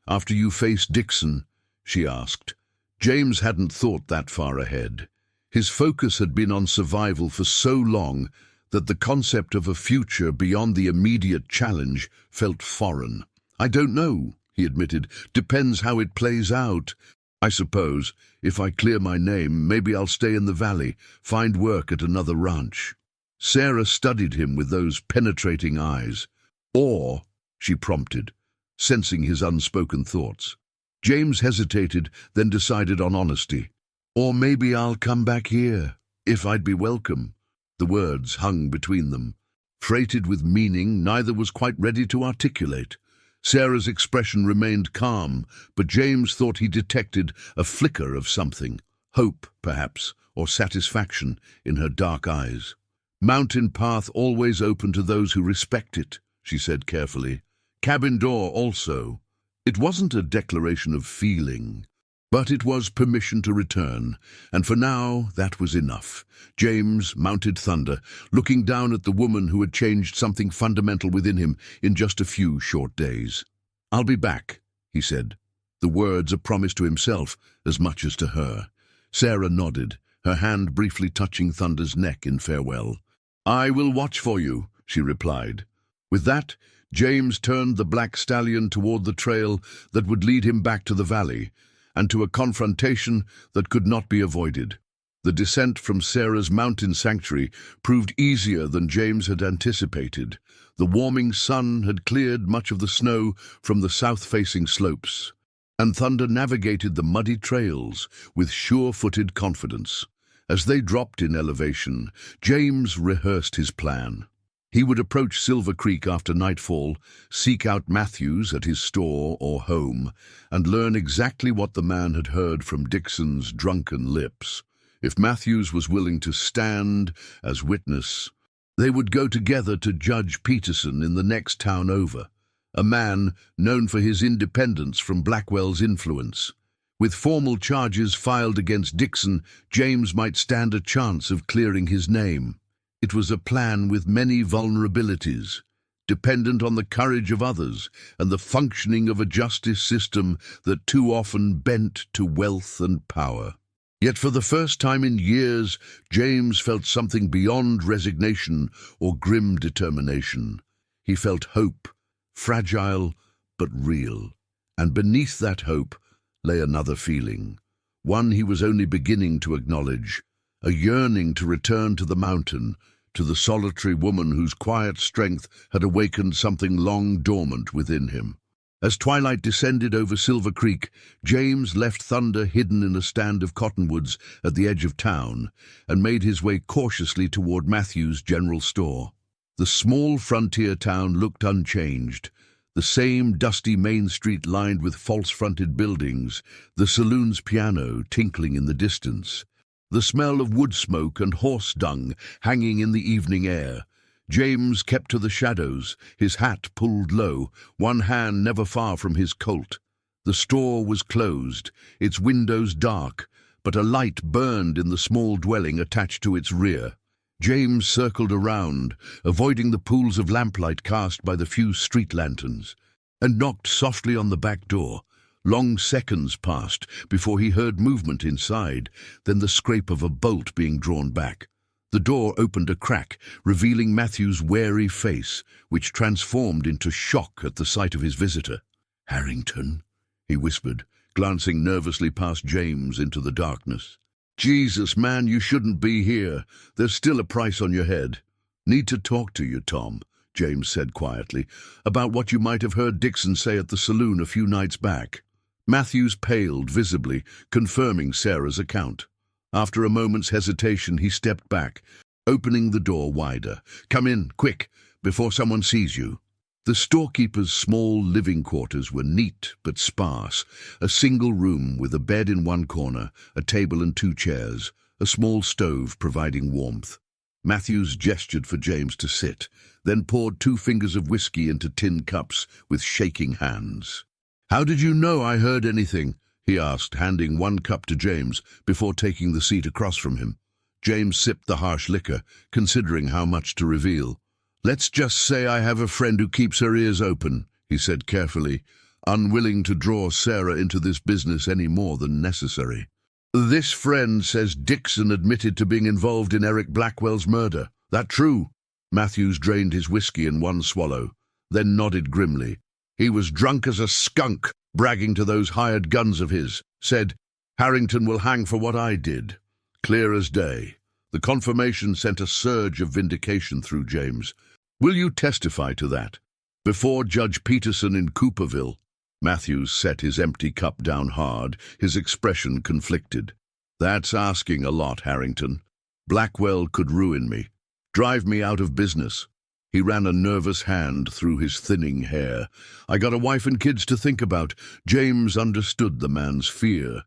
after you face Dixon?" she asked. James hadn't thought that far ahead. His focus had been on survival for so long that the concept of a future beyond the immediate challenge felt foreign. "I don't know," he admitted. "Depends how it plays out. I suppose, if I clear my name, maybe I'll stay in the valley, find work at another ranch." Sarah studied him with those penetrating eyes. "Or she prompted, sensing his unspoken thoughts. James hesitated, then decided on honesty. Or maybe I'll come back here, if I'd be welcome. The words hung between them. Freighted with meaning, neither was quite ready to articulate. Sarah's expression remained calm, but James thought he detected a flicker of something, hope, perhaps, or satisfaction in her dark eyes. Mountain path always open to those who respect it, she said carefully. Cabin door also. It wasn't a declaration of feeling, but it was permission to return, and for now that was enough. James mounted Thunder, looking down at the woman who had changed something fundamental within him in just a few short days. "I'll be back," he said, the words a promise to himself as much as to her. Sarah nodded, her hand briefly touching Thunder's neck in farewell. "I will watch for you," she replied. With that, James turned the black stallion toward the trail that would lead him back to the valley, and to a confrontation that could not be avoided. The descent from Sarah's mountain sanctuary proved easier than James had anticipated. The warming sun had cleared much of the snow from the south-facing slopes, and Thunder navigated the muddy trails with sure-footed confidence. As they dropped in elevation, James rehearsed his plan. He would approach Silver Creek after nightfall, seek out Matthews at his store or home, and learn exactly what the man had heard from Dixon's drunken lips. If Matthews was willing to stand as witness, they would go together to Judge Peterson in the next town over, a man known for his independence from Blackwell's influence. With formal charges filed against Dixon, James might stand a chance of clearing his name. It was a plan with many vulnerabilities, dependent on the courage of others and the functioning of a justice system that too often bent to wealth and power. Yet for the first time in years, James felt something beyond resignation or grim determination. He felt hope, fragile but real. And beneath that hope lay another feeling, one he was only beginning to acknowledge, a yearning to return to the mountain, to the solitary woman whose quiet strength had awakened something long dormant within him. As twilight descended over Silver Creek, James left Thunder hidden in a stand of cottonwoods at the edge of town and made his way cautiously toward Matthews' general store. The small frontier town looked unchanged, the same dusty main street lined with false-fronted buildings, the saloon's piano tinkling in the distance, the smell of wood smoke and horse dung hanging in the evening air. James kept to the shadows, his hat pulled low, one hand never far from his Colt. The store was closed, its windows dark, but a light burned in the small dwelling attached to its rear. James circled around, avoiding the pools of lamplight cast by the few street lanterns, and knocked softly on the back door. Long seconds passed before he heard movement inside, then the scrape of a bolt being drawn back. The door opened a crack, revealing Matthew's wary face, which transformed into shock at the sight of his visitor. "Harrington," he whispered, glancing nervously past James into the darkness. "Jesus, man, you shouldn't be here. There's still a price on your head." "Need to talk to you, Tom," James said quietly, "about what you might have heard Dixon say at the saloon a few nights back." Matthews paled visibly, confirming Sarah's account. After a moment's hesitation, he stepped back, opening the door wider. "Come in, quick, before someone sees you." The storekeeper's small living quarters were neat but sparse, a single room with a bed in one corner, a table and 2 chairs, a small stove providing warmth. Matthews gestured for James to sit, then poured 2 fingers of whiskey into tin cups with shaking hands. "How did you know I heard anything?" he asked, handing 1 cup to James before taking the seat across from him. James sipped the harsh liquor, considering how much to reveal. "Let's just say I have a friend who keeps her ears open," he said carefully, unwilling to draw Sarah into this business any more than necessary. "This friend says Dixon admitted to being involved in Eric Blackwell's murder. That true?" Matthews drained his whiskey in 1 swallow, then nodded grimly. "He was drunk as a skunk, bragging to those hired guns of his. Said, 'Harrington will hang for what I did.' Clear as day." The confirmation sent a surge of vindication through James. "Will you testify to that?" Before Judge Peterson in Cooperville. Matthews set his empty cup down hard, his expression conflicted. That's asking a lot, Harrington. Blackwell could ruin me, drive me out of business. He ran a nervous hand through his thinning hair. I got a wife and kids to think about. James understood the man's fear.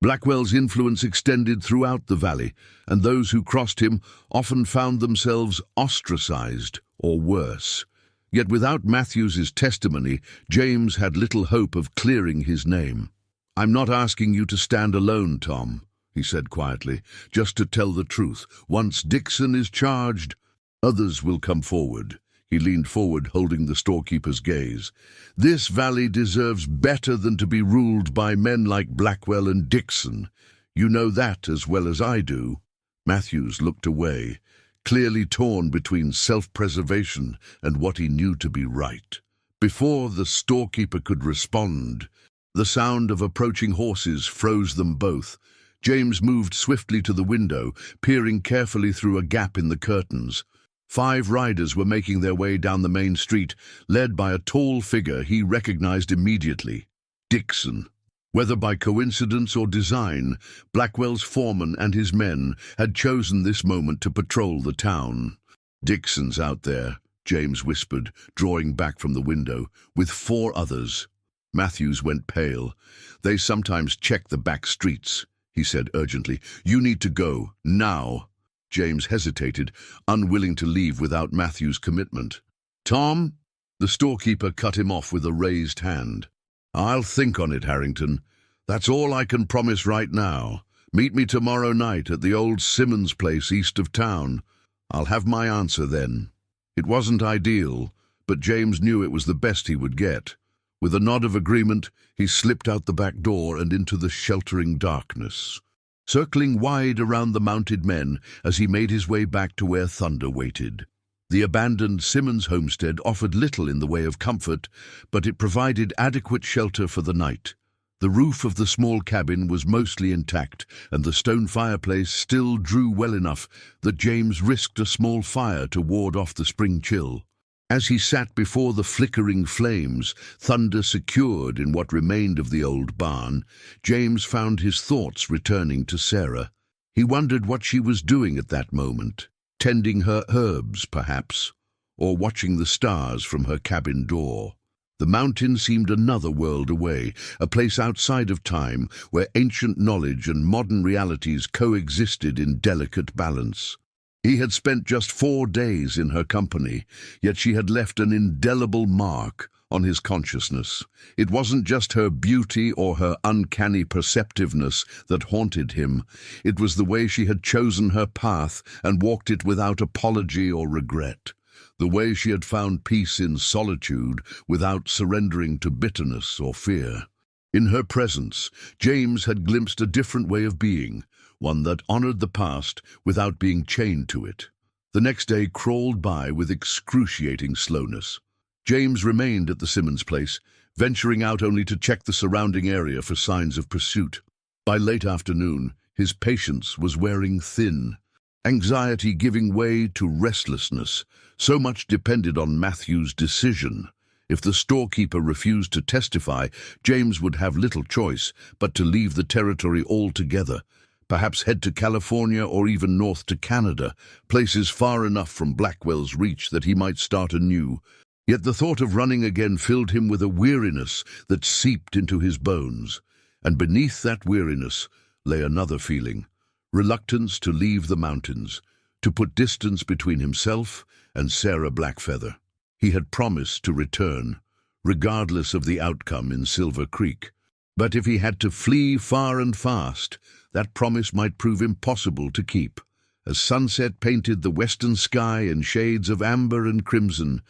Blackwell's influence extended throughout the valley, and those who crossed him often found themselves ostracized or worse. Yet without Matthews's testimony, James had little hope of clearing his name. I'm not asking you to stand alone, Tom, he said quietly, just to tell the truth. Once Dixon is charged, others will come forward. He leaned forward, holding the storekeeper's gaze. This valley deserves better than to be ruled by men like Blackwell and Dixon. You know that as well as I do. Matthews looked away, clearly torn between self-preservation and what he knew to be right. Before the storekeeper could respond, the sound of approaching horses froze them both. James moved swiftly to the window, peering carefully through a gap in the curtains. 5 riders were making their way down the main street, led by a tall figure he recognized immediately, Dixon. Whether by coincidence or design, Blackwell's foreman and his men had chosen this moment to patrol the town. Dixon's out there, James whispered, drawing back from the window, with 4 others. Matthews went pale. They sometimes check the back streets, he said urgently. You need to go, now. James hesitated, unwilling to leave without Matthew's commitment. Tom? The storekeeper cut him off with a raised hand. I'll think on it, Harrington. That's all I can promise right now. Meet me tomorrow night at the old Simmons place east of town. I'll have my answer then. It wasn't ideal, but James knew it was the best he would get. With a nod of agreement, he slipped out the back door and into the sheltering darkness, circling wide around the mounted men as he made his way back to where Thunder waited. The abandoned Simmons homestead offered little in the way of comfort, but it provided adequate shelter for the night. The roof of the small cabin was mostly intact, and the stone fireplace still drew well enough that James risked a small fire to ward off the spring chill. As he sat before the flickering flames, Thunder secured in what remained of the old barn, James found his thoughts returning to Sarah. He wondered what she was doing at that moment. Tending her herbs, perhaps, or watching the stars from her cabin door. The mountain seemed another world away, a place outside of time where ancient knowledge and modern realities coexisted in delicate balance. He had spent just 4 days in her company, yet she had left an indelible mark on his consciousness. It wasn't just her beauty or her uncanny perceptiveness that haunted him. It was the way she had chosen her path and walked it without apology or regret. The way she had found peace in solitude without surrendering to bitterness or fear. In her presence, James had glimpsed a different way of being, one that honored the past without being chained to it. The next day crawled by with excruciating slowness. James remained at the Simmons place, venturing out only to check the surrounding area for signs of pursuit. By late afternoon, his patience was wearing thin, anxiety giving way to restlessness. So much depended on Matthew's decision. If the storekeeper refused to testify, James would have little choice but to leave the territory altogether, perhaps head to California or even north to Canada, places far enough from Blackwell's reach that he might start anew. Yet the thought of running again filled him with a weariness that seeped into his bones, and beneath that weariness lay another feeling, reluctance to leave the mountains, to put distance between himself and Sarah Blackfeather. He had promised to return, regardless of the outcome in Silver Creek. But if he had to flee far and fast, that promise might prove impossible to keep. As sunset painted the western sky in shades of amber and crimson,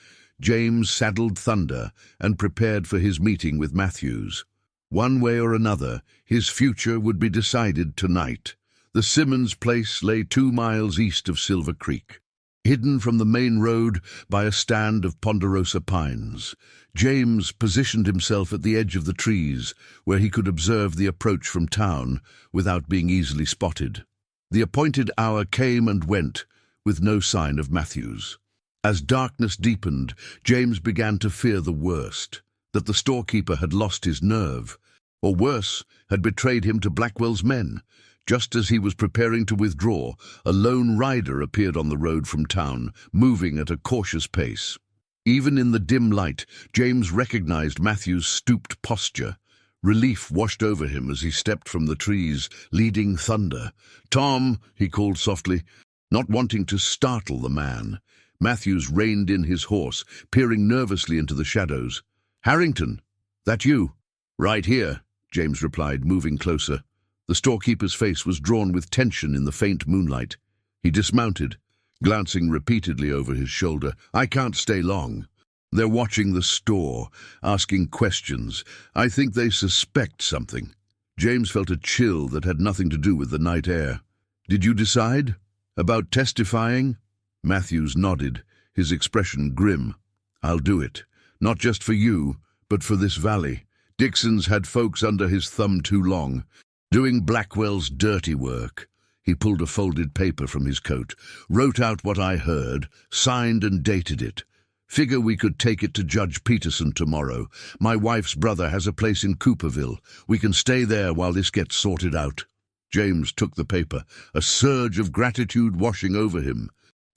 James saddled Thunder and prepared for his meeting with Matthews. One way or another, his future would be decided tonight. The Simmons place lay 2 miles east of Silver Creek, hidden from the main road by a stand of ponderosa pines. James positioned himself at the edge of the trees, where he could observe the approach from town without being easily spotted. The appointed hour came and went, with no sign of Matthews. As darkness deepened, James began to fear the worst, that the storekeeper had lost his nerve, or worse, had betrayed him to Blackwell's men. Just as he was preparing to withdraw, a lone rider appeared on the road from town, moving at a cautious pace. Even in the dim light, James recognized Matthew's stooped posture. Relief washed over him as he stepped from the trees, leading thunder. "Tom," he called softly, not wanting to startle the man. Matthews reined in his horse, peering nervously into the shadows. "Harrington, that you?" "Right here," James replied, moving closer. The storekeeper's face was drawn with tension in the faint moonlight. He dismounted, glancing repeatedly over his shoulder. "I can't stay long. They're watching the store, asking questions. I think they suspect something." James felt a chill that had nothing to do with the night air. "Did you decide? About testifying?" Matthews nodded, his expression grim. "I'll do it. Not just for you, but for this valley. Dixon's had folks under his thumb too long, doing Blackwell's dirty work." He pulled a folded paper from his coat, wrote out what I heard, signed and dated it. "Figure we could take it to Judge Peterson tomorrow. My wife's brother has a place in Cooperville. We can stay there while this gets sorted out." James took the paper, a surge of gratitude washing over him.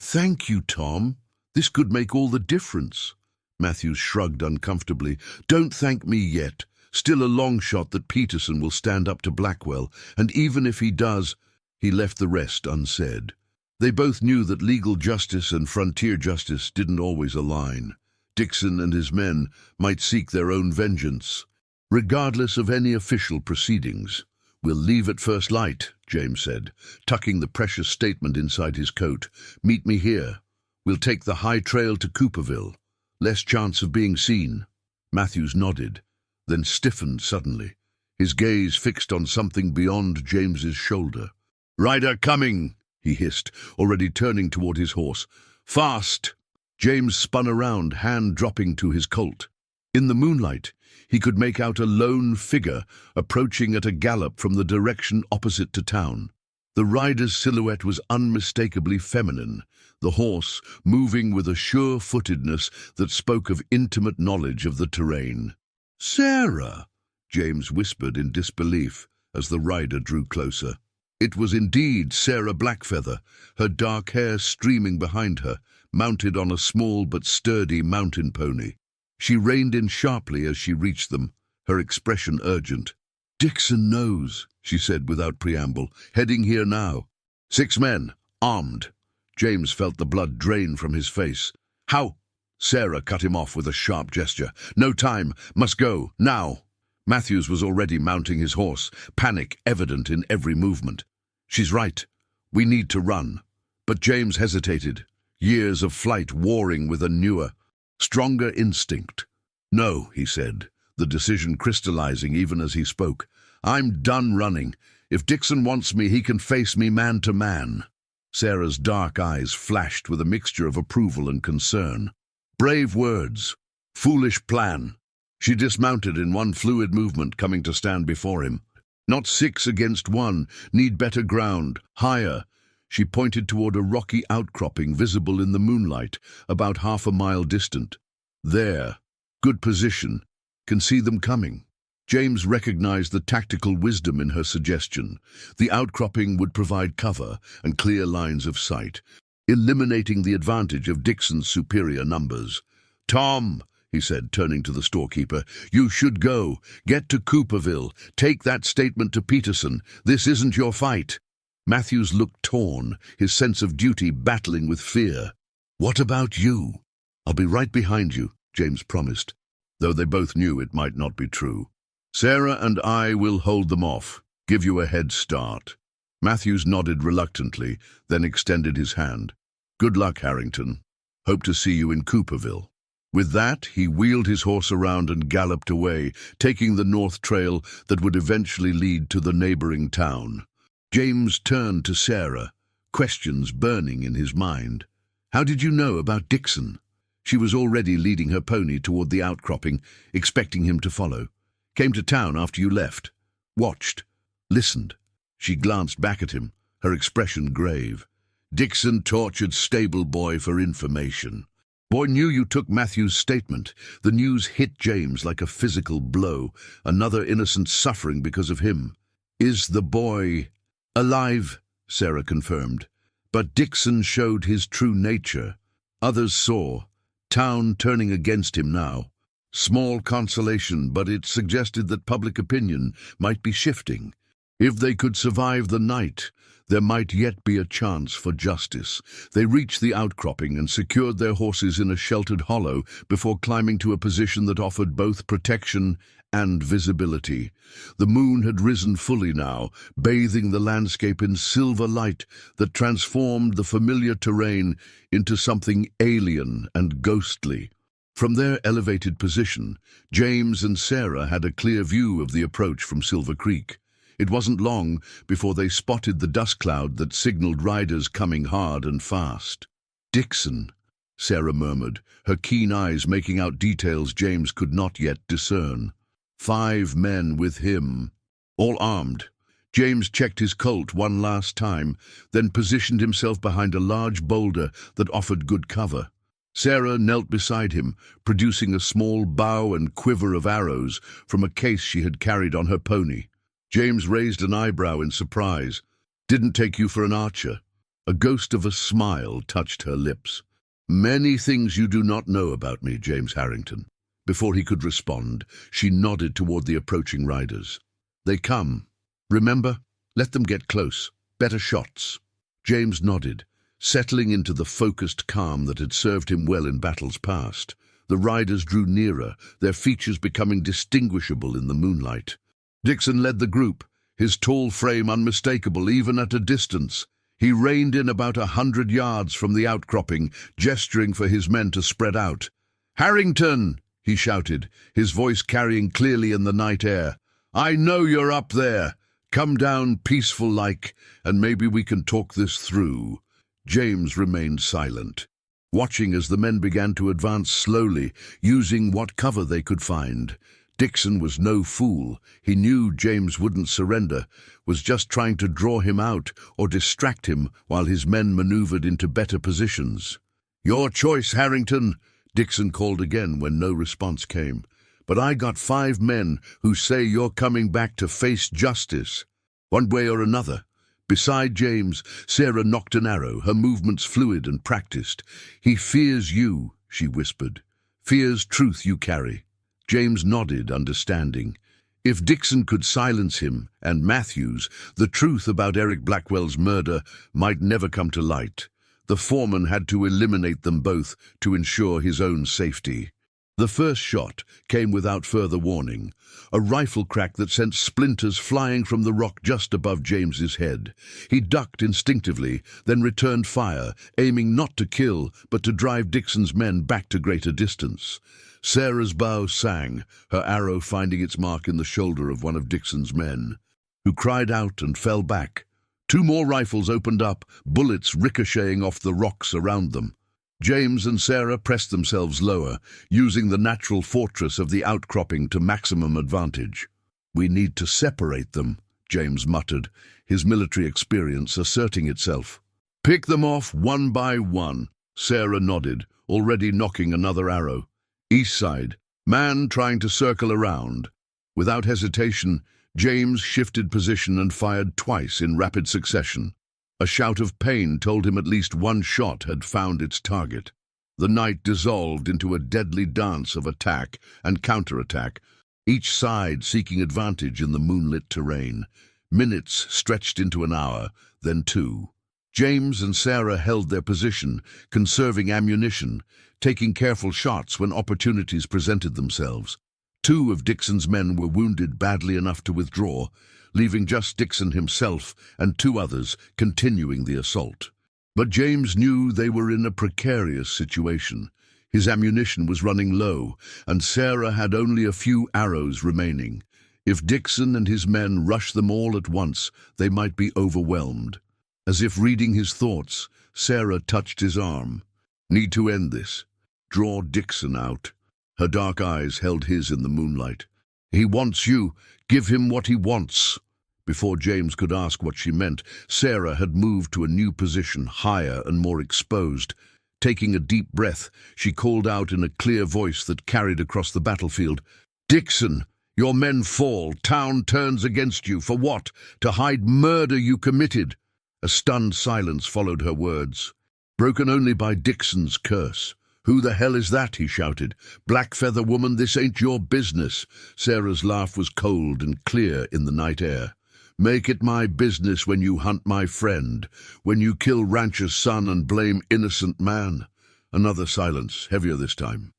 "Thank you, Tom. This could make all the difference." Matthews shrugged uncomfortably. "Don't thank me yet. Still a long shot that Peterson will stand up to Blackwell, and even if he does—" He left the rest unsaid. They both knew that legal justice and frontier justice didn't always align. Dixon and his men might seek their own vengeance, regardless of any official proceedings. "We'll leave at first light," James said, tucking the precious statement inside his coat. "Meet me here. We'll take the high trail to Cooperville. Less chance of being seen." Matthews nodded, then stiffened suddenly, his gaze fixed on something beyond James's shoulder. "Rider coming!" he hissed, already turning toward his horse. "Fast!" James spun around, hand dropping to his colt. In the moonlight, he could make out a lone figure approaching at a gallop from the direction opposite to town. The rider's silhouette was unmistakably feminine, the horse moving with a sure-footedness that spoke of intimate knowledge of the terrain. "Sarah!" James whispered in disbelief as the rider drew closer. It was indeed Sarah Blackfeather, her dark hair streaming behind her, mounted on a small but sturdy mountain pony. She reined in sharply as she reached them, her expression urgent. "Dixon knows," she said without preamble, "heading here now. 6 men, armed." James felt the blood drain from his face. "How?" Sarah cut him off with a sharp gesture. "No time. Must go. Now." Matthews was already mounting his horse, panic evident in every movement. "She's right. We need to run." But James hesitated, years of flight warring with a newer, stronger instinct. "No," he said, the decision crystallizing even as he spoke. "I'm done running. If Dixon wants me, he can face me man to man." Sarah's dark eyes flashed with a mixture of approval and concern. Brave words. Foolish plan. She dismounted in one fluid movement, coming to stand before him. "Not 6 against 1. Need better ground. Higher." She pointed toward a rocky outcropping visible in the moonlight, about half a mile distant. "There. Good position. Can see them coming." James recognized the tactical wisdom in her suggestion. The outcropping would provide cover and clear lines of sight, eliminating the advantage of Dixon's superior numbers. "Tom," he said, turning to the storekeeper, "you should go. Get to Cooperville. Take that statement to Peterson. This isn't your fight." Matthews looked torn, his sense of duty battling with fear. "What about you?" "I'll be right behind you," James promised, though they both knew it might not be true. "Sarah and I will hold them off, give you a head start." Matthews nodded reluctantly, then extended his hand. "Good luck, Harrington. Hope to see you in Cooperville." With that, he wheeled his horse around and galloped away, taking the north trail that would eventually lead to the neighboring town. James turned to Sarah, questions burning in his mind. "How did you know about Dixon?" She was already leading her pony toward the outcropping, expecting him to follow. "Came to town after you left. Watched. Listened." She glanced back at him, her expression grave. "Dixon tortured stable boy for information." Boy knew you took Matthew's statement. The news hit James like a physical blow. Another innocent suffering because of him. Is the boy alive? Sarah confirmed. But Dixon showed his true nature. Others saw. Town turning against him now. Small consolation, but it suggested that public opinion might be shifting. If they could survive the night, there might yet be a chance for justice. They reached the outcropping and secured their horses in a sheltered hollow before climbing to a position that offered both protection and visibility. The moon had risen fully now, bathing the landscape in silver light that transformed the familiar terrain into something alien and ghostly. From their elevated position, James and Sarah had a clear view of the approach from Silver Creek. It wasn't long before they spotted the dust cloud that signaled riders coming hard and fast. "Dixon," Sarah murmured, her keen eyes making out details James could not yet discern. 5 men with him, all armed. James checked his Colt one last time, then positioned himself behind a large boulder that offered good cover. Sarah knelt beside him, producing a small bow and quiver of arrows from a case she had carried on her pony. James raised an eyebrow in surprise. "Didn't take you for an archer." A ghost of a smile touched her lips. "Many things you do not know about me, James Harrington." Before he could respond, she nodded toward the approaching riders. "They come. Remember, let them get close. Better shots." James nodded, settling into the focused calm that had served him well in battles past. The riders drew nearer, their features becoming distinguishable in the moonlight. Dixon led the group, his tall frame unmistakable even at a distance. He reined in about 100 yards from the outcropping, gesturing for his men to spread out. "Harrington!" he shouted, his voice carrying clearly in the night air. "I know you're up there. Come down peaceful-like, and maybe we can talk this through." James remained silent, watching as the men began to advance slowly, using what cover they could find. Dixon was no fool. He knew James wouldn't surrender, was just trying to draw him out or distract him while his men maneuvered into better positions. "Your choice, Harrington," Dixon called again when no response came. "But I got 5 men who say you're coming back to face justice, one way or another." Beside James, Sarah nocked an arrow, her movements fluid and practiced. "He fears you," she whispered. "Fears truth you carry." James nodded, understanding. If Dixon could silence him, and Matthews, the truth about Eric Blackwell's murder might never come to light. The foreman had to eliminate them both to ensure his own safety. The first shot came without further warning, a rifle crack that sent splinters flying from the rock just above James's head. He ducked instinctively, then returned fire, aiming not to kill, but to drive Dixon's men back to greater distance. Sarah's bow sang, her arrow finding its mark in the shoulder of one of Dixon's men, who cried out and fell back. 2 more rifles opened up, bullets ricocheting off the rocks around them. James and Sarah pressed themselves lower, using the natural fortress of the outcropping to maximum advantage. "We need to separate them," James muttered, his military experience asserting itself. "Pick them off one by one," Sarah nodded, already nocking another arrow. "East side, man trying to circle around." Without hesitation, James shifted position and fired twice in rapid succession. A shout of pain told him at least one shot had found its target. The night dissolved into a deadly dance of attack and counterattack, each side seeking advantage in the moonlit terrain. Minutes stretched into an hour, then 2. James and Sarah held their position, conserving ammunition, taking careful shots when opportunities presented themselves. 2 of Dixon's men were wounded badly enough to withdraw, leaving just Dixon himself and 2 others continuing the assault. But James knew they were in a precarious situation. His ammunition was running low, and Sarah had only a few arrows remaining. If Dixon and his men rushed them all at once, they might be overwhelmed. As if reading his thoughts, Sarah touched his arm. "Need to end this. Draw Dixon out." Her dark eyes held his in the moonlight. "He wants you. Give him what he wants." Before James could ask what she meant, Sarah had moved to a new position, higher and more exposed. Taking a deep breath, she called out in a clear voice that carried across the battlefield, "Dixon, your men fall. Town turns against you. For what? To hide murder you committed." A stunned silence followed her words, broken only by Dixon's curse. "Who the hell is that?" he shouted. "Blackfeather woman, this ain't your business." Sarah's laugh was cold and clear in the night air. "Make it my business when you hunt my friend, when you kill rancher's son and blame innocent man." Another silence, heavier this time.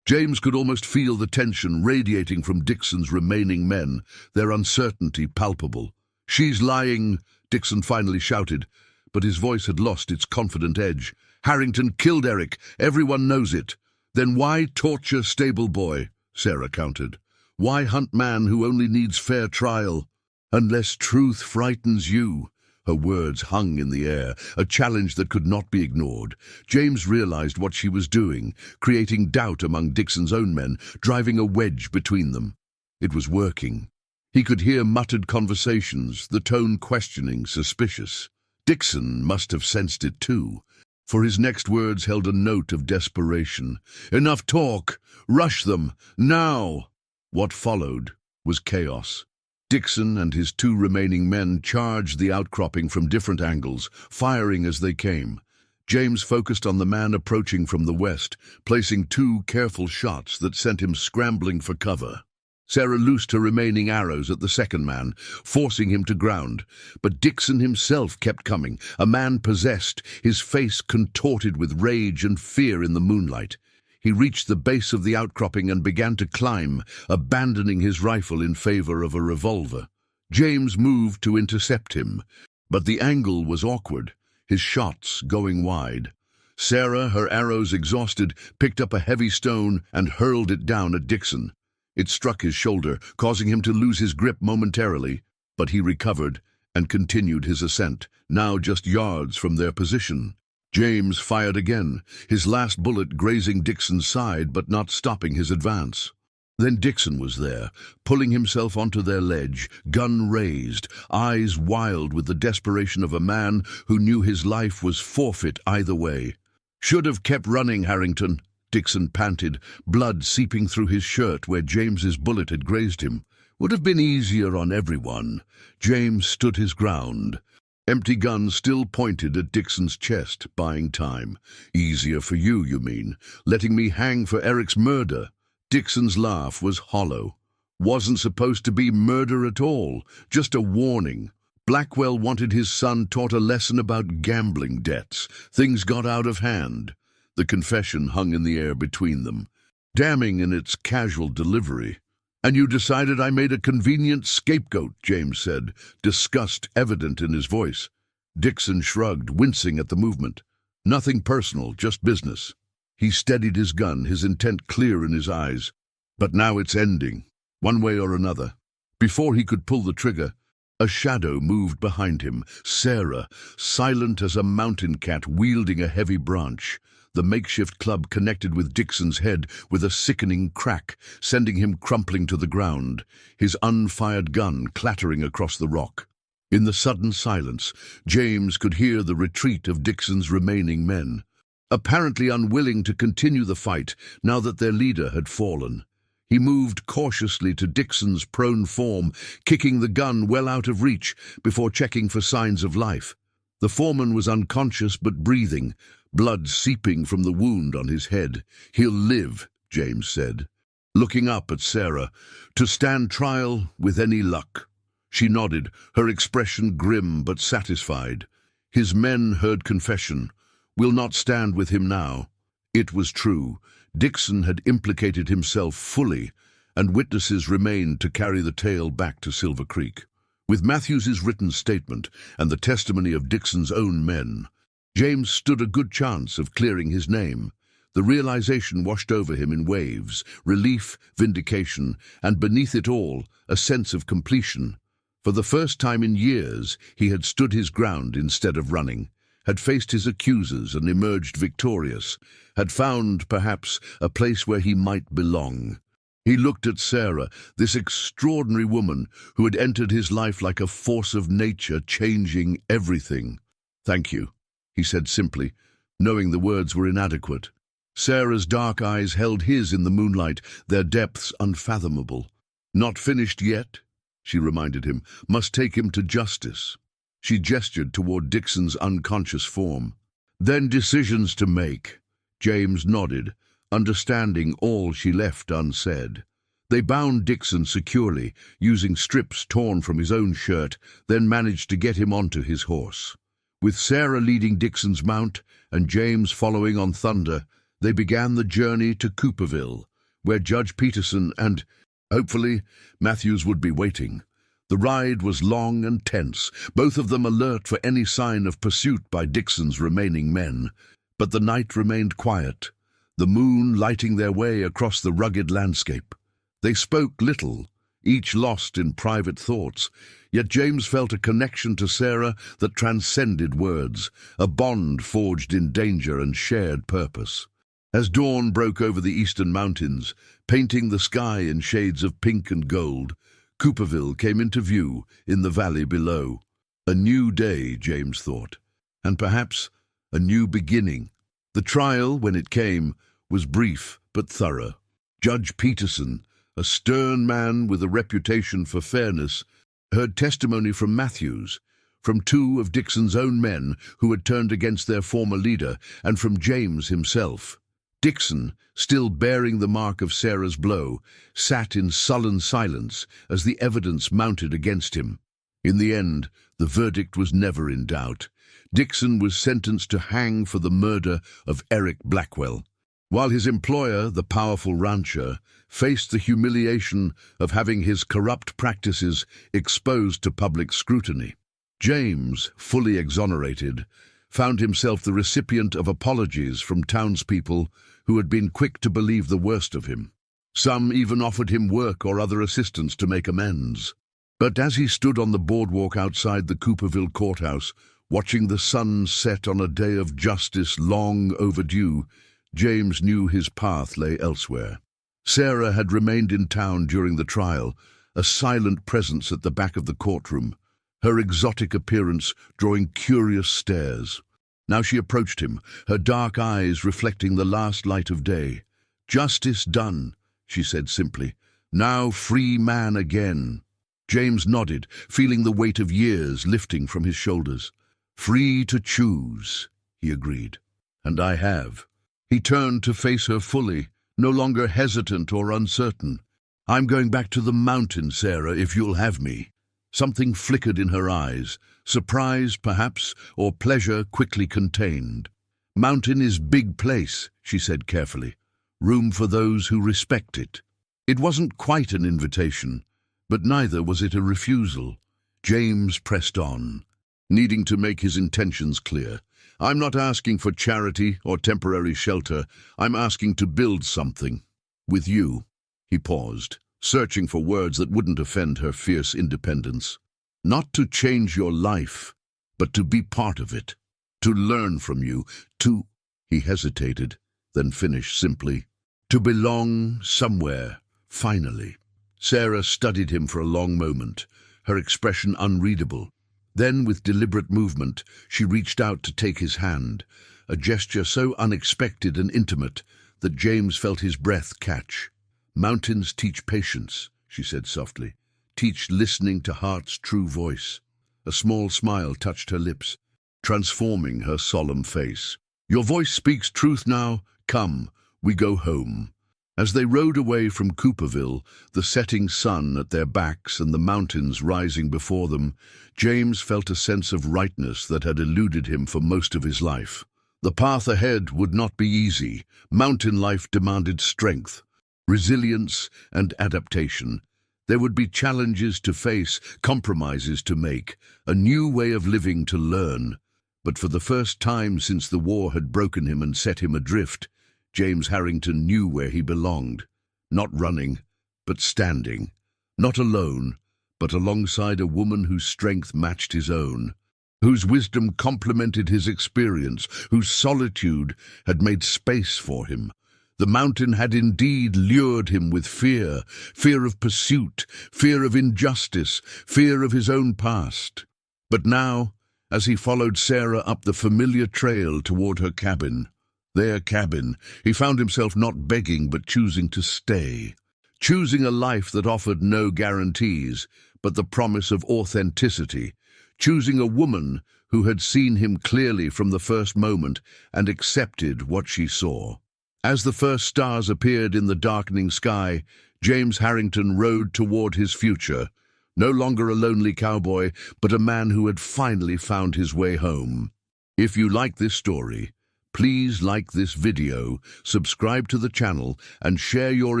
James could almost feel the tension radiating from Dixon's remaining men, their uncertainty palpable. "She's lying," Dixon finally shouted, but his voice had lost its confident edge. "Harrington killed Eric. Everyone knows it." "Then why torture stable boy?" Sarah countered. "Why hunt man who only needs fair trial? Unless truth frightens you." Her words hung in the air, a challenge that could not be ignored. James realized what she was doing, creating doubt among Dixon's own men, driving a wedge between them. It was working. He could hear muttered conversations, the tone questioning, suspicious. Dixon must have sensed it too, for his next words held a note of desperation. "Enough talk! Rush them! Now!" What followed was chaos. Dixon and his two remaining men charged the outcropping from different angles, firing as they came. James focused on the man approaching from the west, placing two careful shots that sent him scrambling for cover. Sarah loosed her remaining arrows at the second man, forcing him to ground. But Dixon himself kept coming, a man possessed, his face contorted with rage and fear in the moonlight. He reached the base of the outcropping and began to climb, abandoning his rifle in favor of a revolver. James moved to intercept him, but the angle was awkward, his shots going wide. Sarah, her arrows exhausted, picked up a heavy stone and hurled it down at Dixon. It struck his shoulder, causing him to lose his grip momentarily, but he recovered and continued his ascent, now just yards from their position. James fired again, his last bullet grazing Dixon's side but not stopping his advance. Then Dixon was there, pulling himself onto their ledge, gun raised, eyes wild with the desperation of a man who knew his life was forfeit either way. "Should have kept running, Harrington," Dixon panted, blood seeping through his shirt where James's bullet had grazed him. "Would have been easier on everyone." James stood his ground. Empty gun still pointed at Dixon's chest, buying time. "Easier for you, you mean? Letting me hang for Eric's murder?" Dixon's laugh was hollow. "Wasn't supposed to be murder at all, just a warning. Blackwell wanted his son taught a lesson about gambling debts. Things got out of hand." The confession hung in the air between them, damning in its casual delivery. "And you decided I made a convenient scapegoat," James said, disgust evident in his voice. Dixon shrugged, wincing at the movement. "Nothing personal, just business." He steadied his gun, his intent clear in his eyes. "But now it's ending, one way or another." Before he could pull the trigger, a shadow moved behind him, Sarah, silent as a mountain cat wielding a heavy branch. The makeshift club connected with Dixon's head with a sickening crack, sending him crumpling to the ground, his unfired gun clattering across the rock. In the sudden silence, James could hear the retreat of Dixon's remaining men, apparently unwilling to continue the fight now that their leader had fallen. He moved cautiously to Dixon's prone form, kicking the gun well out of reach before checking for signs of life. The foreman was unconscious but breathing, blood seeping from the wound on his head. "He'll live," James said, looking up at Sarah. "To stand trial with any luck." She nodded, her expression grim but satisfied. His men heard confession. "Will not stand with him now." It was true. Dixon had implicated himself fully, and witnesses remained to carry the tale back to Silver Creek. With Matthews's written statement and the testimony of Dixon's own men, James stood a good chance of clearing his name. The realization washed over him in waves, relief, vindication, and beneath it all, a sense of completion. For the first time in years, he had stood his ground instead of running, had faced his accusers and emerged victorious, had found, perhaps, a place where he might belong. He looked at Sarah, this extraordinary woman who had entered his life like a force of nature, changing everything. "Thank you," he said simply, knowing the words were inadequate. Sarah's dark eyes held his in the moonlight, their depths unfathomable. "Not finished yet," she reminded him. "Must take him to justice." She gestured toward Dixon's unconscious form. "Then decisions to make." James nodded, understanding all she left unsaid. They bound Dixon securely, using strips torn from his own shirt, then managed to get him onto his horse. With Sarah leading Dixon's mount and James following on Thunder, they began the journey to Cooperville, where Judge Peterson and, hopefully, Matthews would be waiting. The ride was long and tense, both of them alert for any sign of pursuit by Dixon's remaining men. But the night remained quiet, the moon lighting their way across the rugged landscape. They spoke little, each lost in private thoughts, yet James felt a connection to Sarah that transcended words, a bond forged in danger and shared purpose. As dawn broke over the eastern mountains, painting the sky in shades of pink and gold, Cooperville came into view in the valley below. A new day, James thought, and perhaps a new beginning. The trial, when it came, was brief but thorough. Judge Peterson, a stern man with a reputation for fairness, heard testimony from Matthews, from two of Dixon's own men who had turned against their former leader, and from James himself. Dixon, still bearing the mark of Sarah's blow, sat in sullen silence as the evidence mounted against him. In the end, the verdict was never in doubt. Dixon was sentenced to hang for the murder of Eric Blackwell, while his employer, the powerful rancher, faced the humiliation of having his corrupt practices exposed to public scrutiny. James, fully exonerated, found himself the recipient of apologies from townspeople who had been quick to believe the worst of him. Some even offered him work or other assistance to make amends. But as he stood on the boardwalk outside the Cooperville courthouse, watching the sun set on a day of justice long overdue, James knew his path lay elsewhere. Sarah had remained in town during the trial, a silent presence at the back of the courtroom, her exotic appearance drawing curious stares. Now she approached him, her dark eyes reflecting the last light of day. "Justice done," she said simply. "Now free man again." James nodded, feeling the weight of years lifting from his shoulders. "Free to choose," he agreed. "And I have." He turned to face her fully, no longer hesitant or uncertain. "I'm going back to the mountain, Sarah, if you'll have me." Something flickered in her eyes, surprise, perhaps, or pleasure quickly contained. "Mountain is big place," she said carefully. "Room for those who respect it." It wasn't quite an invitation, but neither was it a refusal. James pressed on, needing to make his intentions clear. "I'm not asking for charity or temporary shelter. I'm asking to build something. With you." He paused, searching for words that wouldn't offend her fierce independence. "Not to change your life, but to be part of it. To learn from you, to—" He hesitated, then finished simply. "To belong somewhere, finally." Sarah studied him for a long moment, her expression unreadable. Then, with deliberate movement, she reached out to take his hand, a gesture so unexpected and intimate that James felt his breath catch. "Mountains teach patience," she said softly. "Teach listening to heart's true voice." A small smile touched her lips, transforming her solemn face. "Your voice speaks truth now. Come, we go home." As they rode away from Cooperville, the setting sun at their backs and the mountains rising before them, James felt a sense of rightness that had eluded him for most of his life. The path ahead would not be easy. Mountain life demanded strength, resilience, and adaptation. There would be challenges to face, compromises to make, a new way of living to learn. But for the first time since the war had broken him and set him adrift, James Harrington knew where he belonged. Not running, but standing. Not alone, but alongside a woman whose strength matched his own, whose wisdom complemented his experience, whose solitude had made space for him. The mountain had indeed lured him with fear, fear of pursuit, fear of injustice, fear of his own past. But now, as he followed Sarah up the familiar trail toward her cabin. Their cabin, he found himself not begging but choosing to stay. Choosing a life that offered no guarantees, but the promise of authenticity. Choosing a woman who had seen him clearly from the first moment and accepted what she saw. As the first stars appeared in the darkening sky, James Harrington rode toward his future, no longer a lonely cowboy, but a man who had finally found his way home. If you like this story, please like this video, subscribe to the channel, and share your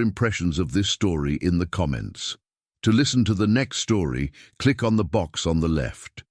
impressions of this story in the comments. To listen to the next story, click on the box on the left.